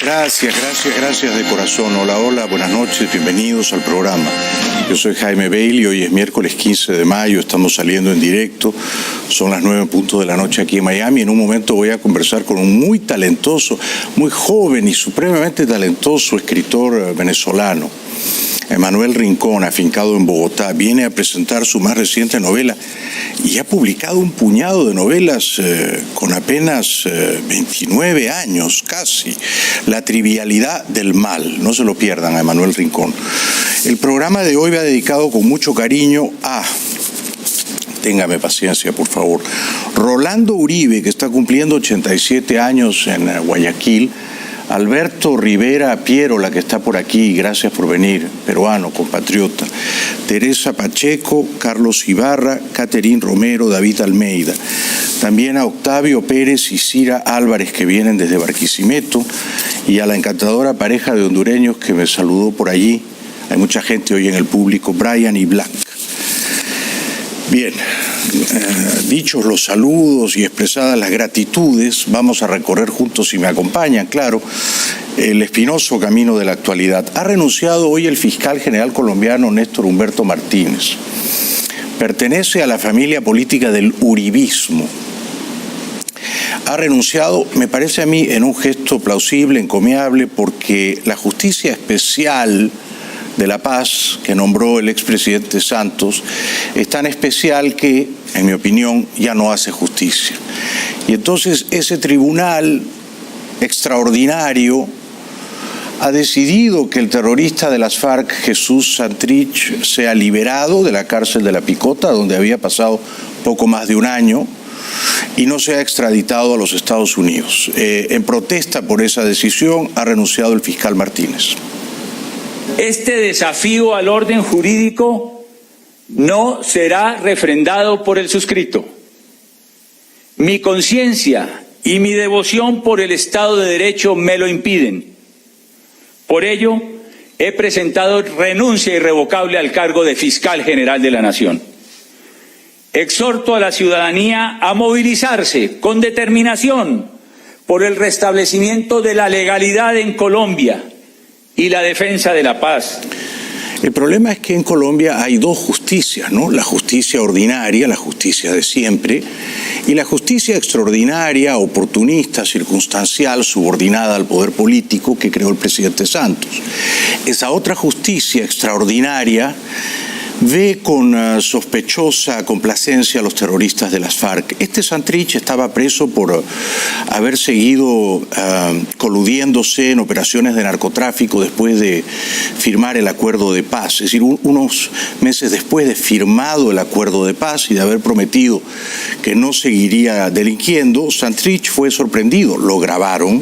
Gracias de corazón. Hola, buenas noches, bienvenidos al programa. Yo soy Jaime Bailey, hoy es miércoles 15 de mayo, estamos saliendo en directo, son las 9:00 de la noche aquí en Miami. En un momento voy a conversar con un muy talentoso, muy joven y supremamente talentoso escritor venezolano, Emanuel Rincón, afincado en Bogotá. Viene a presentar su más reciente novela y ha publicado un puñado de novelas con apenas 29 años, casi. La trivialidad del mal. No se lo pierdan a Emanuel Rincón. El programa de hoy va dedicado con mucho cariño a... Téngame paciencia, por favor. Rolando Uribe, que está cumpliendo 87 años en Guayaquil. Alberto Rivera Piero, que está por aquí, gracias por venir, peruano, compatriota. Teresa Pacheco, Carlos Ibarra, Caterín Romero, David Almeida. También a Octavio Pérez y Cira Álvarez, que vienen desde Barquisimeto, y a la encantadora pareja de hondureños que me saludó por allí. Hay mucha gente hoy en el público, Brian y Black. Bien, dichos los saludos y expresadas las gratitudes, vamos a recorrer juntos, si me acompañan, claro, el espinoso camino de la actualidad. Ha renunciado hoy el fiscal general colombiano Néstor Humberto Martínez. Pertenece a la familia política del uribismo. Ha renunciado, me parece a mí, en un gesto plausible, encomiable, porque la justicia especial de la paz que nombró el expresidente Santos es tan especial que, en mi opinión, ya no hace justicia. Y entonces ese tribunal extraordinario ha decidido que el terrorista de las FARC, Jesús Santrich, sea liberado de la cárcel de La Picota, donde había pasado poco más de un año, y no sea extraditado a los Estados Unidos. En protesta por esa decisión ha renunciado el fiscal Martínez. Este desafío al orden jurídico no será refrendado por el suscrito. Mi conciencia y mi devoción por el Estado de Derecho me lo impiden. Por ello, he presentado renuncia irrevocable al cargo de Fiscal General de la Nación. Exhorto a la ciudadanía a movilizarse con determinación por el restablecimiento de la legalidad en Colombia y la defensa de la paz. El problema es que en Colombia hay dos justicias, ¿no? La justicia ordinaria, la justicia de siempre, y la justicia extraordinaria, oportunista, circunstancial, subordinada al poder político que creó el presidente Santos. Esa otra justicia extraordinaria ve con sospechosa complacencia a los terroristas de las FARC. Este Santrich estaba preso por haber seguido coludiéndose en operaciones de narcotráfico después de firmar el acuerdo de paz. Es decir, unos meses después de firmado el acuerdo de paz y de haber prometido que no seguiría delinquiendo, Santrich fue sorprendido. Lo grabaron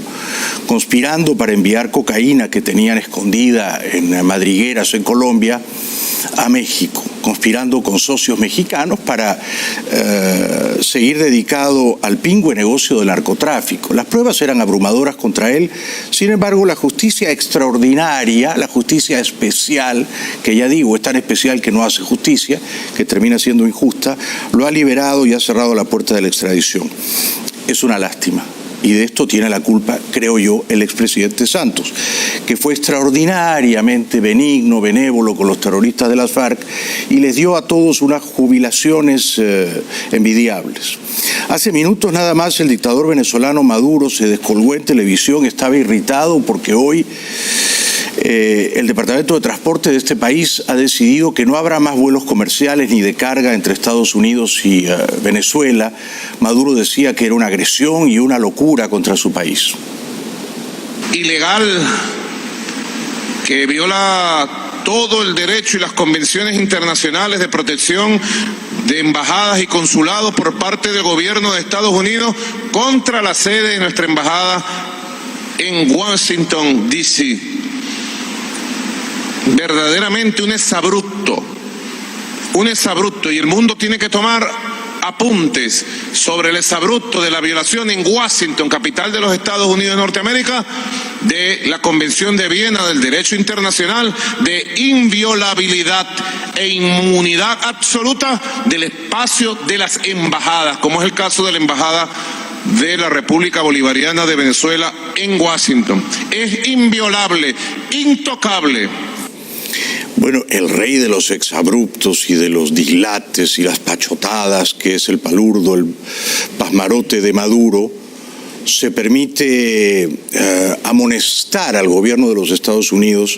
conspirando para enviar cocaína que tenían escondida en madrigueras en Colombia a México, conspirando con socios mexicanos para seguir dedicado al pingüe negocio del narcotráfico. Las pruebas eran abrumadoras contra él, sin embargo la justicia extraordinaria, la justicia especial, que ya digo, es tan especial que no hace justicia, que termina siendo injusta, lo ha liberado y ha cerrado la puerta de la extradición. Es una lástima. Y de esto tiene la culpa, creo yo, el expresidente Santos, que fue extraordinariamente benigno, benévolo con los terroristas de las FARC y les dio a todos unas jubilaciones envidiables. Hace minutos nada más el dictador venezolano Maduro se descolgó en televisión, estaba irritado porque hoy el Departamento de Transporte de este país ha decidido que no habrá más vuelos comerciales ni de carga entre Estados Unidos y Venezuela. Maduro decía que era una agresión y una locura contra su país. Ilegal, que viola todo el derecho y las convenciones internacionales de protección de embajadas y consulados por parte del gobierno de Estados Unidos contra la sede de nuestra embajada en Washington, D.C. Verdaderamente un exabrupto, y el mundo tiene que tomar apuntes sobre el exabrupto de la violación en Washington, capital de los Estados Unidos de Norteamérica, de la Convención de Viena del Derecho Internacional de inviolabilidad e inmunidad absoluta del espacio de las embajadas, como es el caso de la embajada de la República Bolivariana de Venezuela en Washington. Es inviolable, intocable. Bueno, el rey de los exabruptos y de los dislates y las pachotadas, que es el palurdo, el pasmarote de Maduro, se permite amonestar al gobierno de los Estados Unidos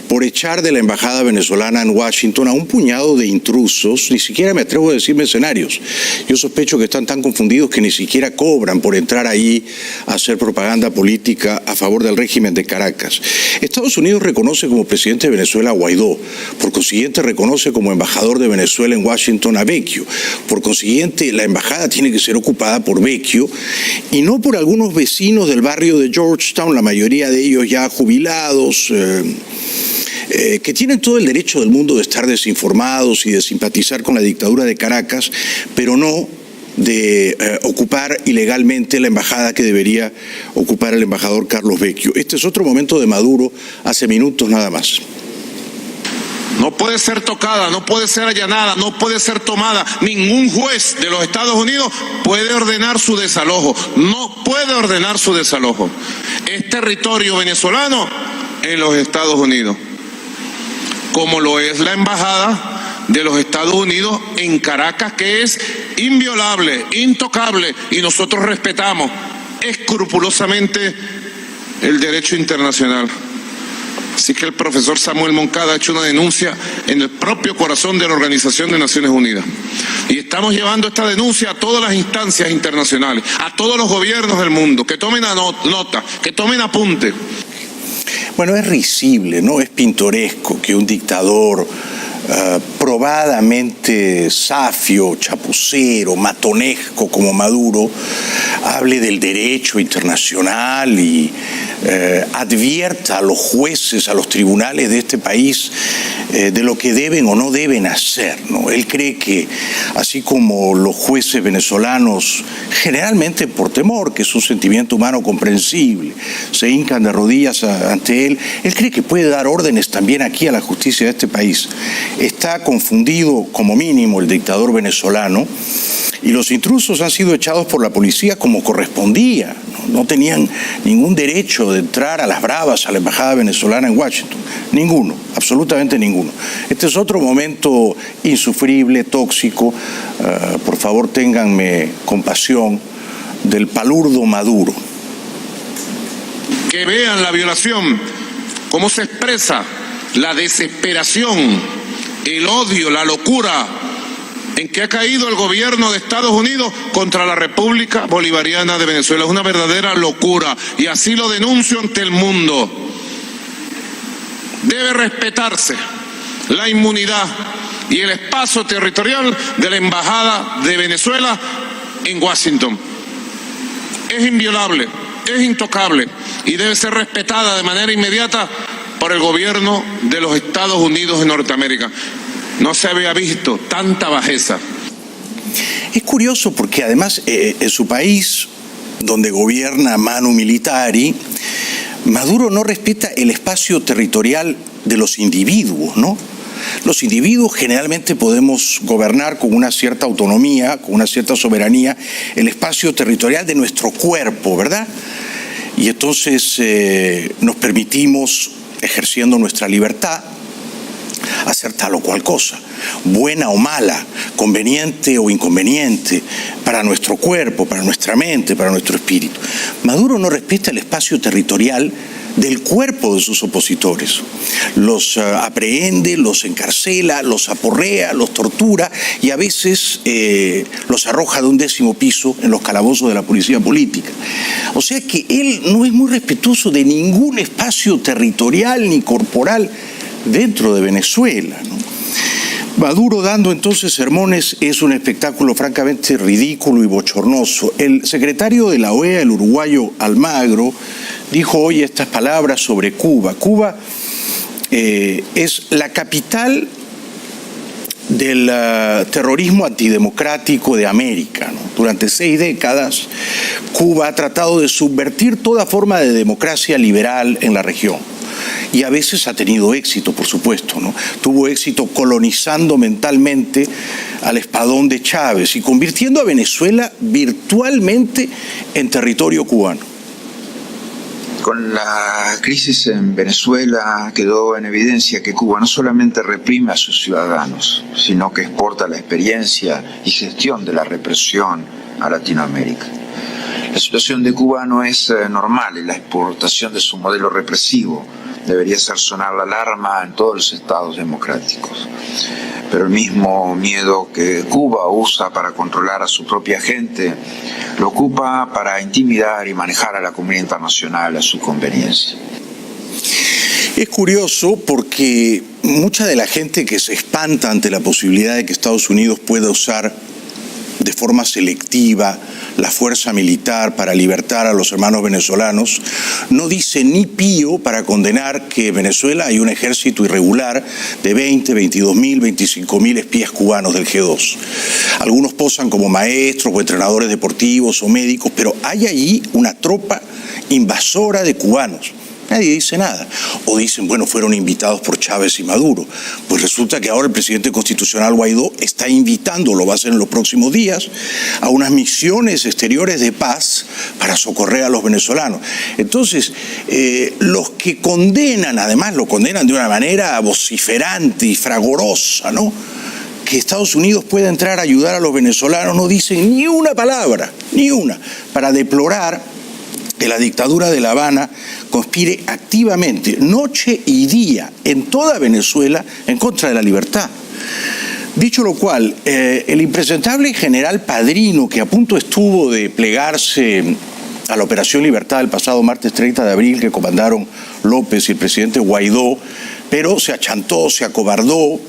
por echar de la embajada venezolana en Washington a un puñado de intrusos, ni siquiera me atrevo a decir mercenarios. Yo sospecho que están tan confundidos que ni siquiera cobran por entrar ahí a hacer propaganda política a favor del régimen de Caracas. Estados Unidos reconoce como presidente de Venezuela a Guaidó, por consiguiente reconoce como embajador de Venezuela en Washington a Vecchio, por consiguiente la embajada tiene que ser ocupada por Vecchio y no por algunos vecinos del barrio de Georgetown, la mayoría de ellos ya jubilados, que tienen todo el derecho del mundo de estar desinformados y de simpatizar con la dictadura de Caracas, pero no de ocupar ilegalmente la embajada que debería ocupar el embajador Carlos Vecchio. Este es otro momento de Maduro, hace minutos nada más. No puede ser tocada, no puede ser allanada, no puede ser tomada. Ningún juez de los Estados Unidos puede ordenar su desalojo. No puede ordenar su desalojo. Es territorio venezolano en los Estados Unidos, como lo es la embajada de los Estados Unidos en Caracas, que es inviolable, intocable, y nosotros respetamos escrupulosamente el derecho internacional. Así que el profesor Samuel Moncada ha hecho una denuncia en el propio corazón de la Organización de Naciones Unidas. Y estamos llevando esta denuncia a todas las instancias internacionales, a todos los gobiernos del mundo, que tomen nota, que tomen apunte. Bueno, es risible, ¿no? Es pintoresco que un dictador probadamente safio, chapucero, matonesco como Maduro hable del derecho internacional y advierta a los jueces, a los tribunales de este país de lo que deben o no deben hacer, ¿no? Él cree que, así como los jueces venezolanos, generalmente por temor, que es un sentimiento humano comprensible, se hincan de rodillas ante él cree que puede dar órdenes también aquí a la justicia de este país. Está confundido, como mínimo, el dictador venezolano, y los intrusos han sido echados por la policía como correspondía. No tenían ningún derecho de entrar a las bravas a la embajada venezolana en Washington. Ninguno, absolutamente ninguno. Este es otro momento insufrible, tóxico. Por favor, ténganme compasión del palurdo Maduro. Que vean la violación, cómo se expresa la desesperación, el odio, la locura en que ha caído el gobierno de Estados Unidos contra la República Bolivariana de Venezuela. Es una verdadera locura y así lo denuncio ante el mundo. Debe respetarse la inmunidad y el espacio territorial de la Embajada de Venezuela en Washington. Es inviolable, es intocable y debe ser respetada de manera inmediata por el gobierno de los Estados Unidos de Norteamérica. No se había visto tanta bajeza. Es curioso porque además en su país, donde gobierna Manu Militari, Maduro no respeta el espacio territorial de los individuos, ¿no? Los individuos generalmente podemos gobernar con una cierta autonomía, con una cierta soberanía, el espacio territorial de nuestro cuerpo, ¿verdad? Y entonces nos permitimos, ejerciendo nuestra libertad, hacer tal o cual cosa, buena o mala, conveniente o inconveniente, para nuestro cuerpo, para nuestra mente, para nuestro espíritu. Maduro no respeta el espacio territorial del cuerpo de sus opositores. Los aprehende, los encarcela, los aporrea, los tortura y a veces los arroja de un 10º piso en los calabozos de la policía política. O sea que él no es muy respetuoso de ningún espacio territorial ni corporal dentro de Venezuela, ¿no? Maduro dando entonces sermones es un espectáculo francamente ridículo y bochornoso. El secretario de la OEA, el uruguayo Almagro, dijo hoy estas palabras sobre Cuba. Cuba es la capital del terrorismo antidemocrático de América, ¿no? Durante 6 décadas, Cuba ha tratado de subvertir toda forma de democracia liberal en la región. Y a veces ha tenido éxito, por supuesto, ¿no? Tuvo éxito colonizando mentalmente al espadón de Chávez y convirtiendo a Venezuela virtualmente en territorio cubano. Con la crisis en Venezuela quedó en evidencia que Cuba no solamente reprime a sus ciudadanos, sino que exporta la experiencia y gestión de la represión a Latinoamérica. La situación de Cuba no es normal y la exportación de su modelo represivo debería hacer sonar la alarma en todos los estados democráticos. Pero el mismo miedo que Cuba usa para controlar a su propia gente, lo ocupa para intimidar y manejar a la comunidad internacional a su conveniencia. Es curioso porque mucha de la gente que se espanta ante la posibilidad de que Estados Unidos pueda usar de forma selectiva la fuerza militar para libertar a los hermanos venezolanos, no dice ni pío para condenar que en Venezuela hay un ejército irregular de 20, 22.000, 25.000 espías cubanos del G2. Algunos posan como maestros o entrenadores deportivos o médicos, pero hay allí una tropa invasora de cubanos. Nadie dice nada. O dicen, bueno, fueron invitados por Chávez y Maduro. Pues resulta que ahora el presidente constitucional Guaidó está invitando, lo va a hacer en los próximos días, a unas misiones exteriores de paz para socorrer a los venezolanos. Entonces, los que condenan, además lo condenan de una manera vociferante y fragorosa, ¿no?, que Estados Unidos pueda entrar a ayudar a los venezolanos, no dicen ni una palabra, ni una, para deplorar que la dictadura de La Habana conspire activamente, noche y día, en toda Venezuela, en contra de la libertad. Dicho lo cual, el impresentable general Padrino, que a punto estuvo de plegarse a la Operación Libertad el pasado martes 30 de abril, que comandaron López y el presidente Guaidó, pero se achantó, se acobardó,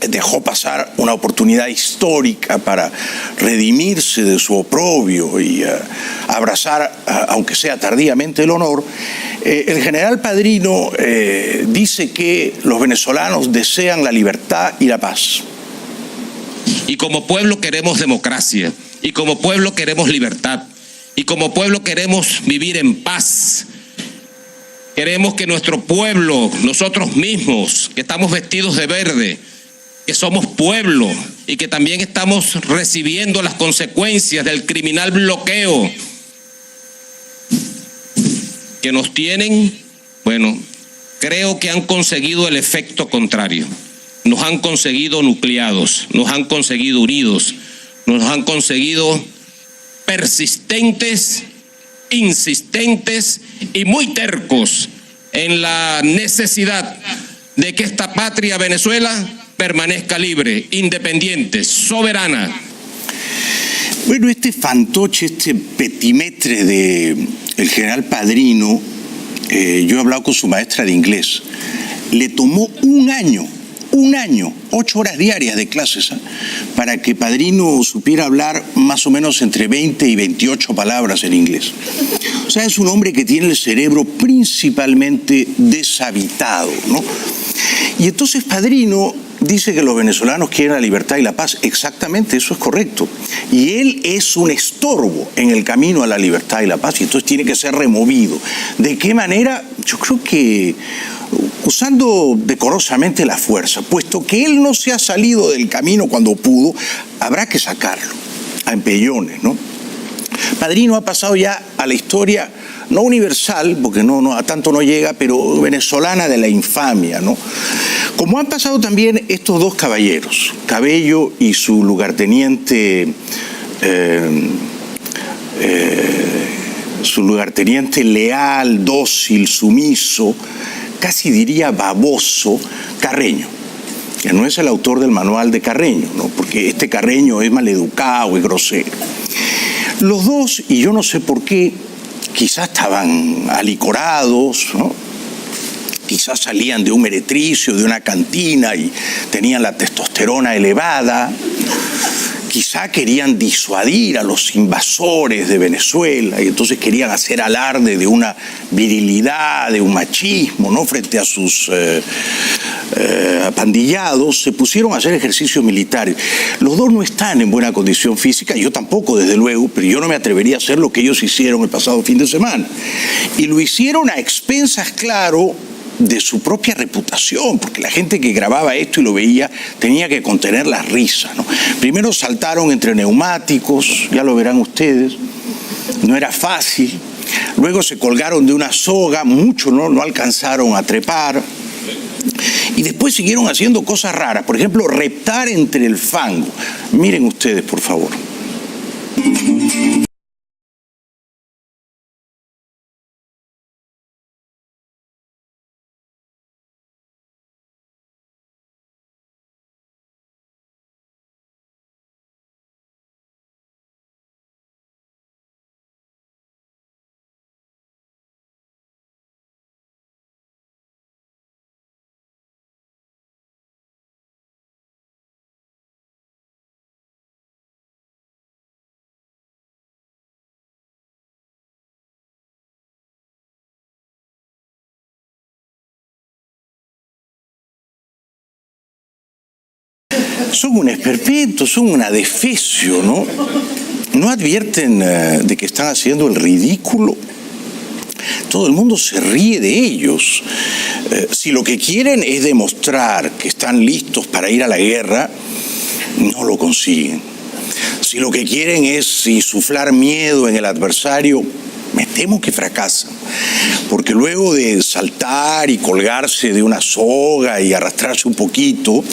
dejó pasar una oportunidad histórica para redimirse de su oprobio y abrazar, aunque sea tardíamente, el honor. El general Padrino dice que los venezolanos desean la libertad y la paz. Y como pueblo queremos democracia, y como pueblo queremos libertad, y como pueblo queremos vivir en paz. Queremos que nuestro pueblo, nosotros mismos, que estamos vestidos de verde, que somos pueblo y que también estamos recibiendo las consecuencias del criminal bloqueo que nos tienen, bueno, creo que han conseguido el efecto contrario. Nos han conseguido nucleados, nos han conseguido unidos, nos han conseguido persistentes, insistentes y muy tercos en la necesidad de que esta patria Venezuela permanezca libre, independiente, soberana. Bueno, este fantoche, este petimetre del general Padrino, yo he hablado con su maestra de inglés, le tomó un año, 8 horas diarias de clases, para que Padrino supiera hablar más o menos entre 20 y 28 palabras en inglés. O sea, es un hombre que tiene el cerebro principalmente deshabitado, ¿no? Y entonces Padrino dice que los venezolanos quieren la libertad y la paz. Exactamente, eso es correcto. Y él es un estorbo en el camino a la libertad y la paz, y entonces tiene que ser removido. ¿De qué manera? Yo creo que usando decorosamente la fuerza, puesto que él no se ha salido del camino cuando pudo, habrá que sacarlo a empellones, ¿no? Padrino ha pasado ya a la historia, no universal, porque no a tanto no llega, pero venezolana de la infamia, ¿no? Como han pasado también estos dos caballeros, Cabello y su lugarteniente leal, dócil, sumiso, casi diría baboso, Carreño, que no es el autor del manual de Carreño, ¿no? Porque este Carreño es maleducado y grosero. Los dos, y yo no sé por qué, quizás estaban alicorados, ¿no? Quizás salían de un meretricio, de una cantina y tenían la testosterona elevada. Quizá querían disuadir a los invasores de Venezuela y entonces querían hacer alarde de una virilidad, de un machismo, ¿no? Frente a sus apandillados, se pusieron a hacer ejercicios militares. Los dos no están en buena condición física, yo tampoco, desde luego, pero yo no me atrevería a hacer lo que ellos hicieron el pasado fin de semana. Y lo hicieron a expensas, claro, de su propia reputación, porque la gente que grababa esto y lo veía tenía que contener la risa, ¿no? Primero saltaron entre neumáticos, ya lo verán ustedes, no era fácil. Luego se colgaron de una soga, muchos no alcanzaron a trepar. Y después siguieron haciendo cosas raras, por ejemplo, reptar entre el fango. Miren ustedes, por favor. Son un esperpento, son un adefesio, ¿no? ¿No advierten de que están haciendo el ridículo? Todo el mundo se ríe de ellos. Si lo que quieren es demostrar que están listos para ir a la guerra, no lo consiguen. Si lo que quieren es insuflar miedo en el adversario, me temo que fracasan. Porque luego de saltar y colgarse de una soga y arrastrarse un poquito,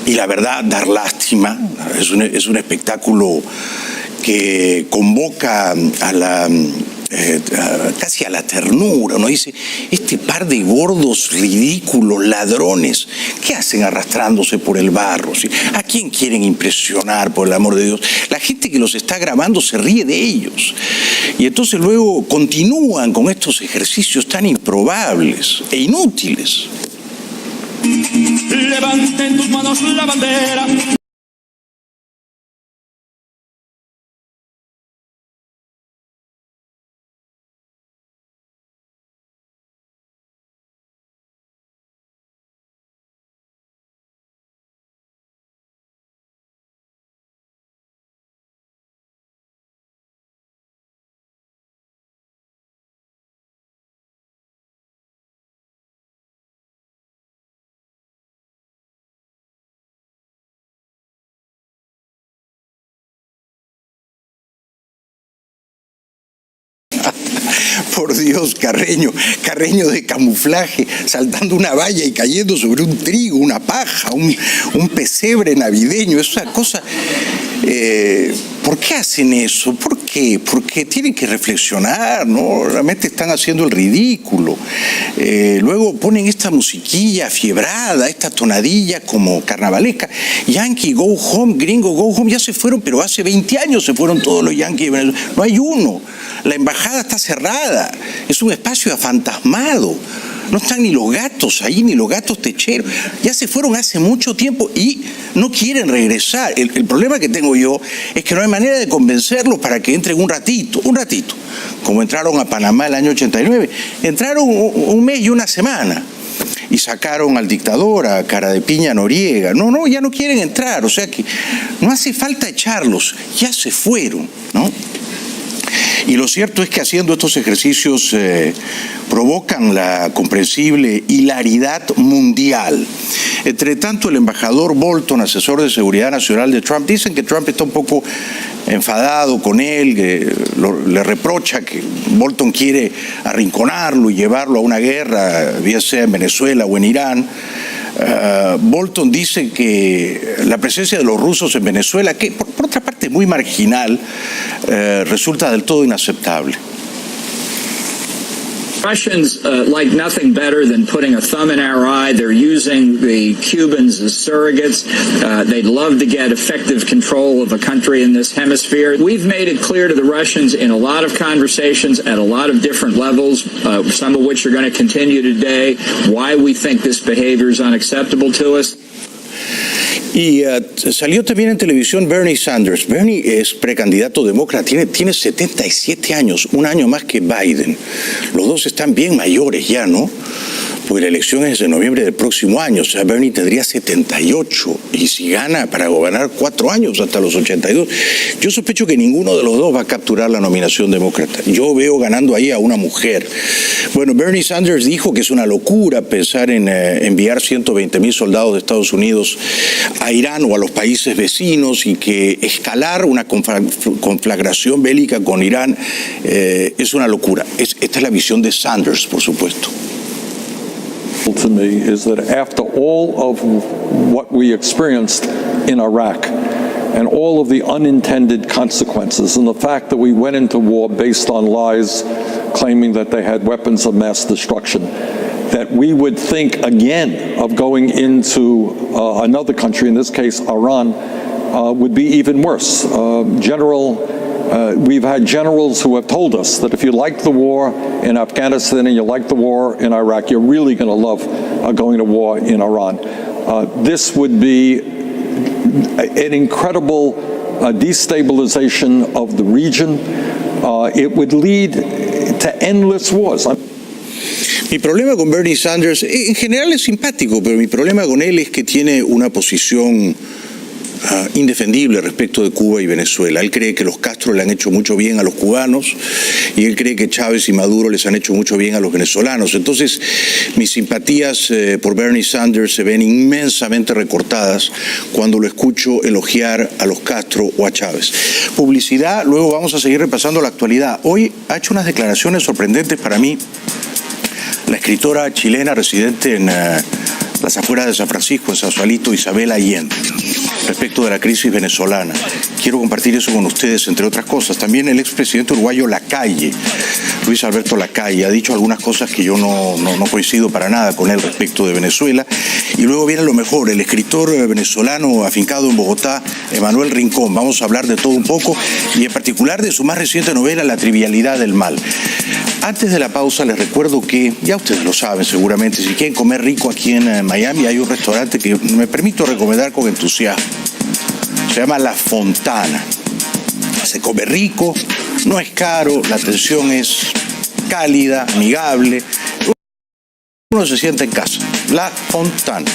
y la verdad, dar lástima, es un espectáculo que convoca a casi a la ternura, ¿no? Dice, este par de gordos ridículos, ladrones, ¿qué hacen arrastrándose por el barro? ¿Sí? ¿A quién quieren impresionar, por el amor de Dios? La gente que los está grabando se ríe de ellos. Y entonces luego continúan con estos ejercicios tan improbables e inútiles. Levanten tus manos la bandera. Por Dios, Carreño de camuflaje, saltando una valla y cayendo sobre un trigo, una paja, un pesebre navideño, es una cosa... ¿Por qué hacen eso? ¿Por qué? Porque tienen que reflexionar, ¿no? Realmente están haciendo el ridículo. Luego ponen esta musiquilla fiebrada, esta tonadilla como carnavalesca. Yankee, go home, gringo, go home. Ya se fueron, pero hace 20 años se fueron todos los yanquis de Venezuela. No hay uno. La embajada está cerrada. Es un espacio afantasmado. No están ni los gatos ahí, ni los gatos techeros. Ya se fueron hace mucho tiempo y no quieren regresar. El problema que tengo yo es que no hay manera de convencerlos para que entren un ratito. Como entraron a Panamá el año 89. Entraron un mes y una semana. Y sacaron al dictador, a cara de piña Noriega. No, ya no quieren entrar. O sea que no hace falta echarlos. Ya se fueron, ¿no? Y lo cierto es que haciendo estos ejercicios provocan la comprensible hilaridad mundial. Entre tanto, el embajador Bolton, asesor de seguridad nacional de Trump, dicen que Trump está un poco enfadado con él, que le reprocha que Bolton quiere arrinconarlo y llevarlo a una guerra, bien sea en Venezuela o en Irán. Bolton dice que la presencia de los rusos en Venezuela, que por otra parte muy marginal, resulta del todo inaceptable. Russians like nothing better than putting a thumb in our eye. They're using the Cubans as surrogates. They'd love to get effective control of a country in this hemisphere. We've made it clear to the Russians in a lot of conversations at a lot of different levels, some of which are going to continue today, why we think this behavior is unacceptable to us. Y salió también en televisión Bernie Sanders. Bernie es precandidato demócrata, tiene 77 años, un año más que Biden. Los dos están bien mayores ya, ¿no? porque la elección es en noviembre del próximo año, o sea, Bernie tendría 78, y si gana para gobernar 4 años hasta los 82, yo sospecho que ninguno de los dos va a capturar la nominación demócrata. Yo veo ganando ahí a una mujer. Bueno, Bernie Sanders dijo que es una locura pensar en enviar 120.000 soldados de Estados Unidos a Irán o a los países vecinos, y que escalar una conflagración bélica con Irán es una locura. Esta es la visión de Sanders, por supuesto. To me is that after all of what we experienced in Iraq and all of the unintended consequences and the fact that we went into war based on lies claiming that they had weapons of mass destruction, that we would think again of going into another country, in this case Iran, would be even worse. We've had generals who have told us that if you like the war in Afghanistan and you like the war in Iraq, you're really going to love going to war in Iran. This would be an incredible destabilization of the region. It would lead to endless wars. Mi problema con Bernie Sanders, en general es simpático, pero mi problema con él es que tiene una posición indefendible respecto de Cuba y Venezuela. Él cree que los Castro le han hecho mucho bien a los cubanos, y él cree que Chávez y Maduro les han hecho mucho bien a los venezolanos. Entonces, mis simpatías por Bernie Sanders se ven inmensamente recortadas cuando lo escucho elogiar a los Castro o a Chávez. Publicidad, luego vamos a seguir repasando la actualidad. Hoy ha hecho unas declaraciones sorprendentes para mí la escritora chilena residente en las afueras de San Francisco, en Sausalito, Isabel Allende, respecto de la crisis venezolana. Quiero compartir eso con ustedes, entre otras cosas. También el expresidente uruguayo Lacalle, Luis Alberto Lacalle, ha dicho algunas cosas que yo no coincido para nada con él respecto de Venezuela. Y luego viene lo mejor, el escritor venezolano afincado en Bogotá, Emanuel Rincón. Vamos a hablar de todo un poco, y en particular de su más reciente novela, La trivialidad del mal. Antes de la pausa les recuerdo que, ya ustedes lo saben seguramente, si quieren comer rico aquí en Miami, hay un restaurante que me permito recomendar con entusiasmo. Se llama La Fontana. Se come rico, no es caro, la atención es cálida, amigable. Uno se siente en casa. La Fontana.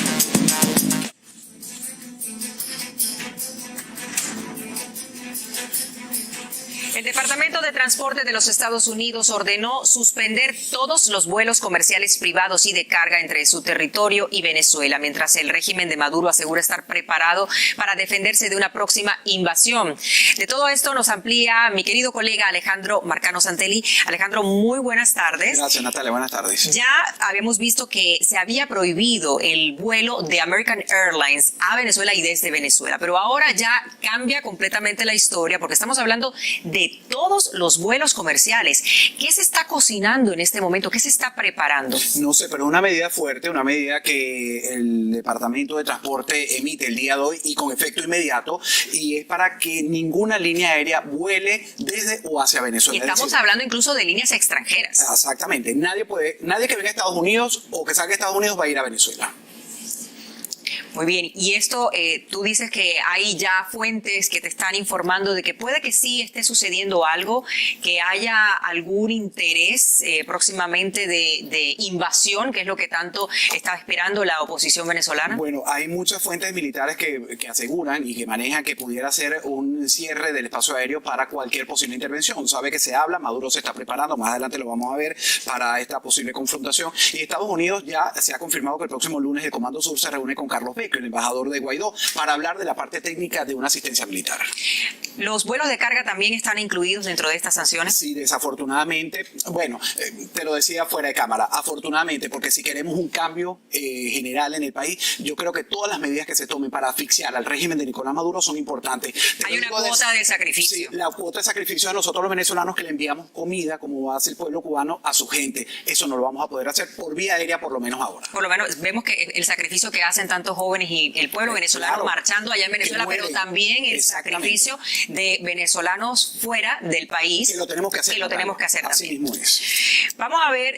El Departamento de Transporte de los Estados Unidos ordenó suspender todos los vuelos comerciales privados y de carga entre su territorio y Venezuela, mientras el régimen de Maduro asegura estar preparado para defenderse de una próxima invasión. De todo esto nos amplía mi querido colega Alejandro Marcano Santelli. Alejandro, muy buenas tardes. Gracias, Natalia, buenas tardes. Ya habíamos visto que se había prohibido el vuelo de American Airlines a Venezuela y desde Venezuela, pero ahora ya cambia completamente la historia, porque estamos hablando de todos los vuelos comerciales. ¿Qué se está cocinando en este momento? ¿Qué se está preparando? No sé, pero una medida fuerte, una medida que el Departamento de Transporte emite el día de hoy y con efecto inmediato, y es para que ninguna línea aérea vuele desde o hacia Venezuela. Y estamos hablando incluso de líneas extranjeras. Exactamente. Nadie que venga a Estados Unidos o que salga de Estados Unidos va a ir a Venezuela. Muy bien, y esto, tú dices que hay ya fuentes que te están informando de que puede que sí esté sucediendo algo, que haya algún interés próximamente de invasión, que es lo que tanto está esperando la oposición venezolana. Bueno, hay muchas fuentes militares que aseguran y que manejan que pudiera ser un cierre del espacio aéreo para cualquier posible intervención. Sabe que se habla, Maduro se está preparando, más adelante lo vamos a ver, para esta posible confrontación. Y Estados Unidos ya se ha confirmado que el próximo lunes el Comando Sur se reúne con Carlos Vecchio, el embajador de Guaidó, para hablar de la parte técnica de una asistencia militar. ¿Los vuelos de carga también están incluidos dentro de estas sanciones? Sí, desafortunadamente, bueno, te lo decía fuera de cámara, afortunadamente, porque si queremos un cambio general en el país, yo creo que todas las medidas que se tomen para asfixiar al régimen de Nicolás Maduro son importantes. Hay una cuota de sacrificio. Sí, la cuota de sacrificio de nosotros los venezolanos, que le enviamos comida, como hace el pueblo cubano, a su gente. Eso no lo vamos a poder hacer por vía aérea, por lo menos ahora. Por lo menos vemos que el sacrificio que hacen tantos jóvenes jóvenes y el pueblo venezolano marchando allá en Venezuela, pero también el sacrificio de venezolanos fuera del país. Que lo tenemos que hacer. Que lo tenemos que hacer así también. mismo es. Vamos a ver,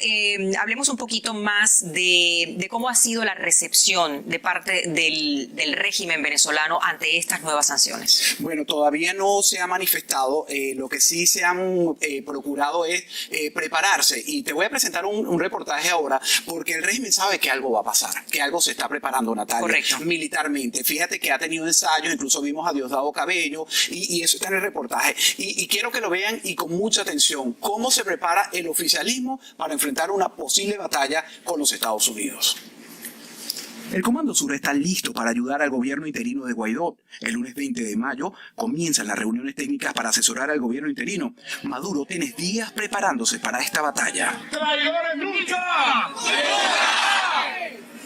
hablemos un poquito más de cómo ha sido la recepción de parte del régimen venezolano ante estas nuevas sanciones. Bueno, todavía no se ha manifestado. Lo que sí se han procurado es prepararse. Y te voy a presentar un reportaje ahora, porque el régimen sabe que algo va a pasar, que algo se está preparando, Natalia. Correcto. Militarmente. Fíjate que ha tenido ensayos, incluso vimos a Diosdado Cabello, y eso está en el reportaje. Y quiero que lo vean y con mucha atención, cómo se prepara el oficialismo para enfrentar una posible batalla con los Estados Unidos. El Comando Sur está listo para ayudar al gobierno interino de Guaidó. El lunes 20 de mayo comienzan las reuniones técnicas para asesorar al gobierno interino. Maduro tiene días preparándose para esta batalla. ¡Traidores nunca!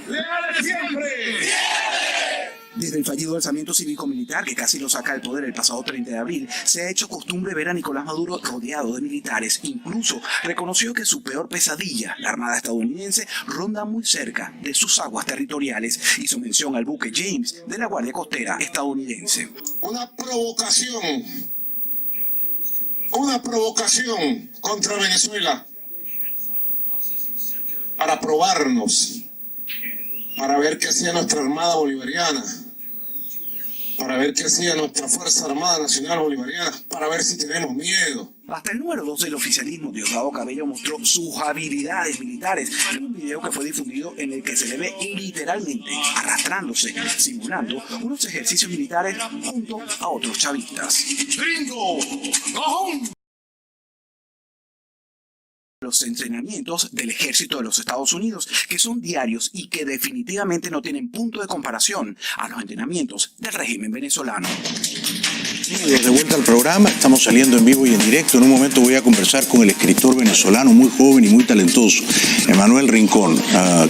¡Legales siempre! Desde el fallido alzamiento cívico-militar que casi lo saca del poder el pasado 30 de abril, se ha hecho costumbre ver a Nicolás Maduro rodeado de militares. Incluso reconoció que su peor pesadilla, la Armada estadounidense, ronda muy cerca de sus aguas territoriales. Hizo mención al buque James de la Guardia Costera estadounidense. Una provocación contra Venezuela para probarnos, para ver qué hacía nuestra Armada Bolivariana, para ver qué hacía nuestra Fuerza Armada Nacional Bolivariana, para ver si tenemos miedo. Hasta el número 2 del oficialismo, Diosdado Cabello, mostró sus habilidades militares en un video que fue difundido en el que se le ve literalmente arrastrándose, simulando unos ejercicios militares junto a otros chavistas. ¡Gringo! ¡Cojón! Los entrenamientos del ejército de los Estados Unidos, que son diarios y que definitivamente no tienen punto de comparación a los entrenamientos del régimen venezolano. De vuelta al programa, estamos saliendo en vivo y en directo. En un momento voy a conversar con el escritor venezolano muy joven y muy talentoso, Emanuel Rincón,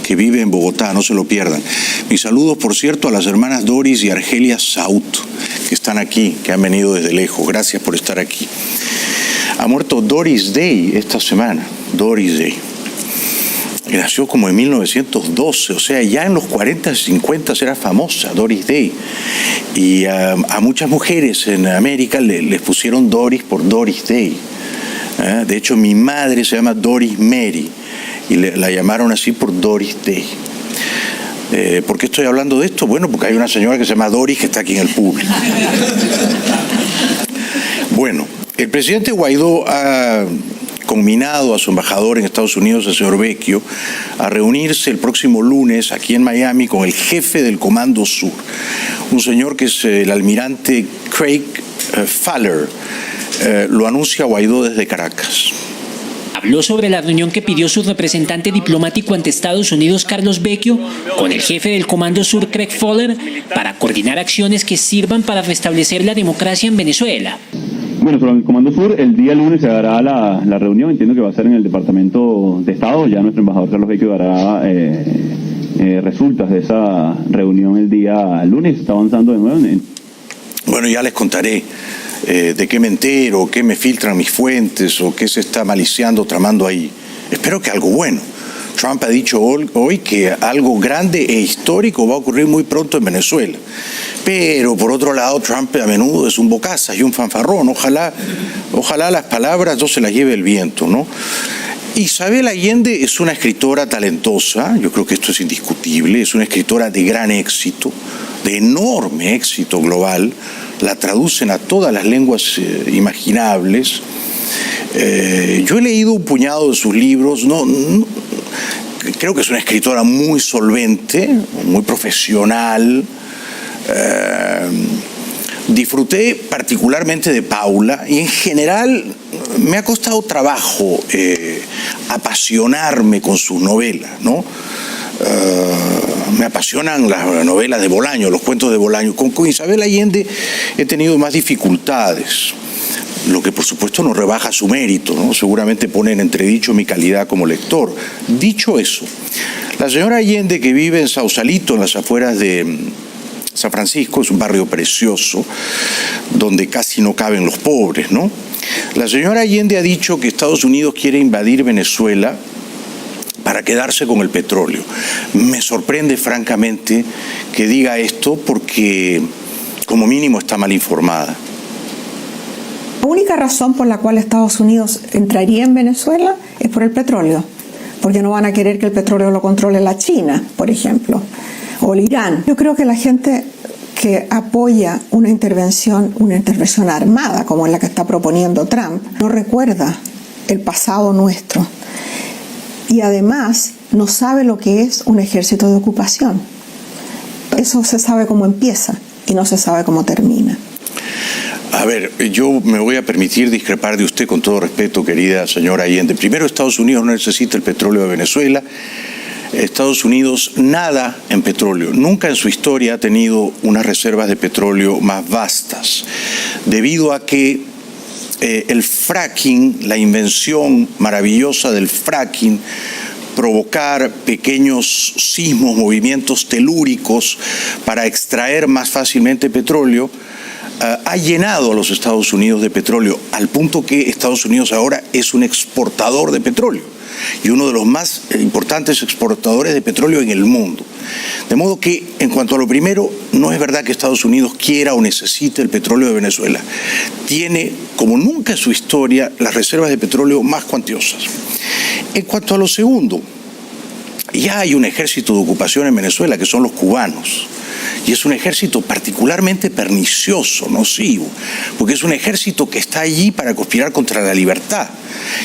que vive en Bogotá, no se lo pierdan. Mis saludos, por cierto, a las hermanas Doris y Argelia Saut, que están aquí, que han venido desde lejos. Gracias por estar aquí. Ha muerto Doris Day esta semana, Doris Day. Nació como en 1912, o sea, ya en los 40 y 50 era famosa, Doris Day. Y a muchas mujeres en América les pusieron Doris por Doris Day. De hecho, mi madre se llama Doris Mary y la llamaron así por Doris Day. ¿Por qué estoy hablando de esto? Bueno, porque hay una señora que se llama Doris que está aquí en el público. Bueno, el presidente Guaidó ha conminado a su embajador en Estados Unidos, el señor Vecchio, a reunirse el próximo lunes aquí en Miami con el jefe del Comando Sur, un señor que es el almirante Craig Faller. Lo anuncia Guaidó desde Caracas. Habló sobre la reunión que pidió su representante diplomático ante Estados Unidos, Carlos Vecchio, con el jefe del Comando Sur, Craig Faller, para coordinar acciones que sirvan para restablecer la democracia en Venezuela. Bueno, con el Comando Sur, el día lunes se dará la reunión, entiendo que va a ser en el Departamento de Estado, ya nuestro embajador Carlos Vecchio dará resultas de esa reunión el día lunes, está avanzando de nuevo. Bueno, ya les contaré de qué me entero, qué me filtran mis fuentes o qué se está maliciando, tramando ahí. Espero que algo bueno. Trump ha dicho hoy que algo grande e histórico va a ocurrir muy pronto en Venezuela. Pero, por otro lado, Trump a menudo es un bocazas y un fanfarrón. Ojalá las palabras no se las lleve el viento, ¿no? Isabel Allende es una escritora talentosa, yo creo que esto es indiscutible, es una escritora de gran éxito, de enorme éxito global, la traducen a todas las lenguas imaginables. Yo he leído un puñado de sus libros, creo que es una escritora muy solvente, muy profesional. Disfruté particularmente de Paula y en general me ha costado trabajo apasionarme con sus novelas, ¿no? Me apasionan las novelas de Bolaño, los cuentos de Bolaño. Con Isabel Allende he tenido más dificultades, lo que por supuesto no rebaja su mérito, ¿no? Seguramente pone en entredicho mi calidad como lector. Dicho eso, la señora Allende, que vive en Sausalito, en las afueras de San Francisco, es un barrio precioso donde casi no caben los pobres, ¿no? La señora Allende ha dicho que Estados Unidos quiere invadir Venezuela para quedarse con el petróleo. Me sorprende francamente que diga esto porque como mínimo está mal informada. La única razón por la cual Estados Unidos entraría en Venezuela es por el petróleo, porque no van a querer que el petróleo lo controle la China, por ejemplo, o el Irán. Yo creo que la gente que apoya una intervención armada, como la que está proponiendo Trump, no recuerda el pasado nuestro. Y además no sabe lo que es un ejército de ocupación. Eso se sabe cómo empieza y no se sabe cómo termina. A ver, yo me voy a permitir discrepar de usted con todo respeto, querida señora Allende. Primero, Estados Unidos no necesita el petróleo de Venezuela. Estados Unidos nada en petróleo. Nunca en su historia ha tenido unas reservas de petróleo más vastas, debido a que el fracking, la invención maravillosa del fracking, provocar pequeños sismos, movimientos telúricos para extraer más fácilmente petróleo, ha llenado a los Estados Unidos de petróleo, al punto que Estados Unidos ahora es un exportador de petróleo y uno de los más importantes exportadores de petróleo en el mundo. De modo que, en cuanto a lo primero, no es verdad que Estados Unidos quiera o necesite el petróleo de Venezuela. Tiene, como nunca en su historia, las reservas de petróleo más cuantiosas. En cuanto a lo segundo, ya hay un ejército de ocupación en Venezuela, que son los cubanos. Y es un ejército particularmente pernicioso, nocivo, porque es un ejército que está allí para conspirar contra la libertad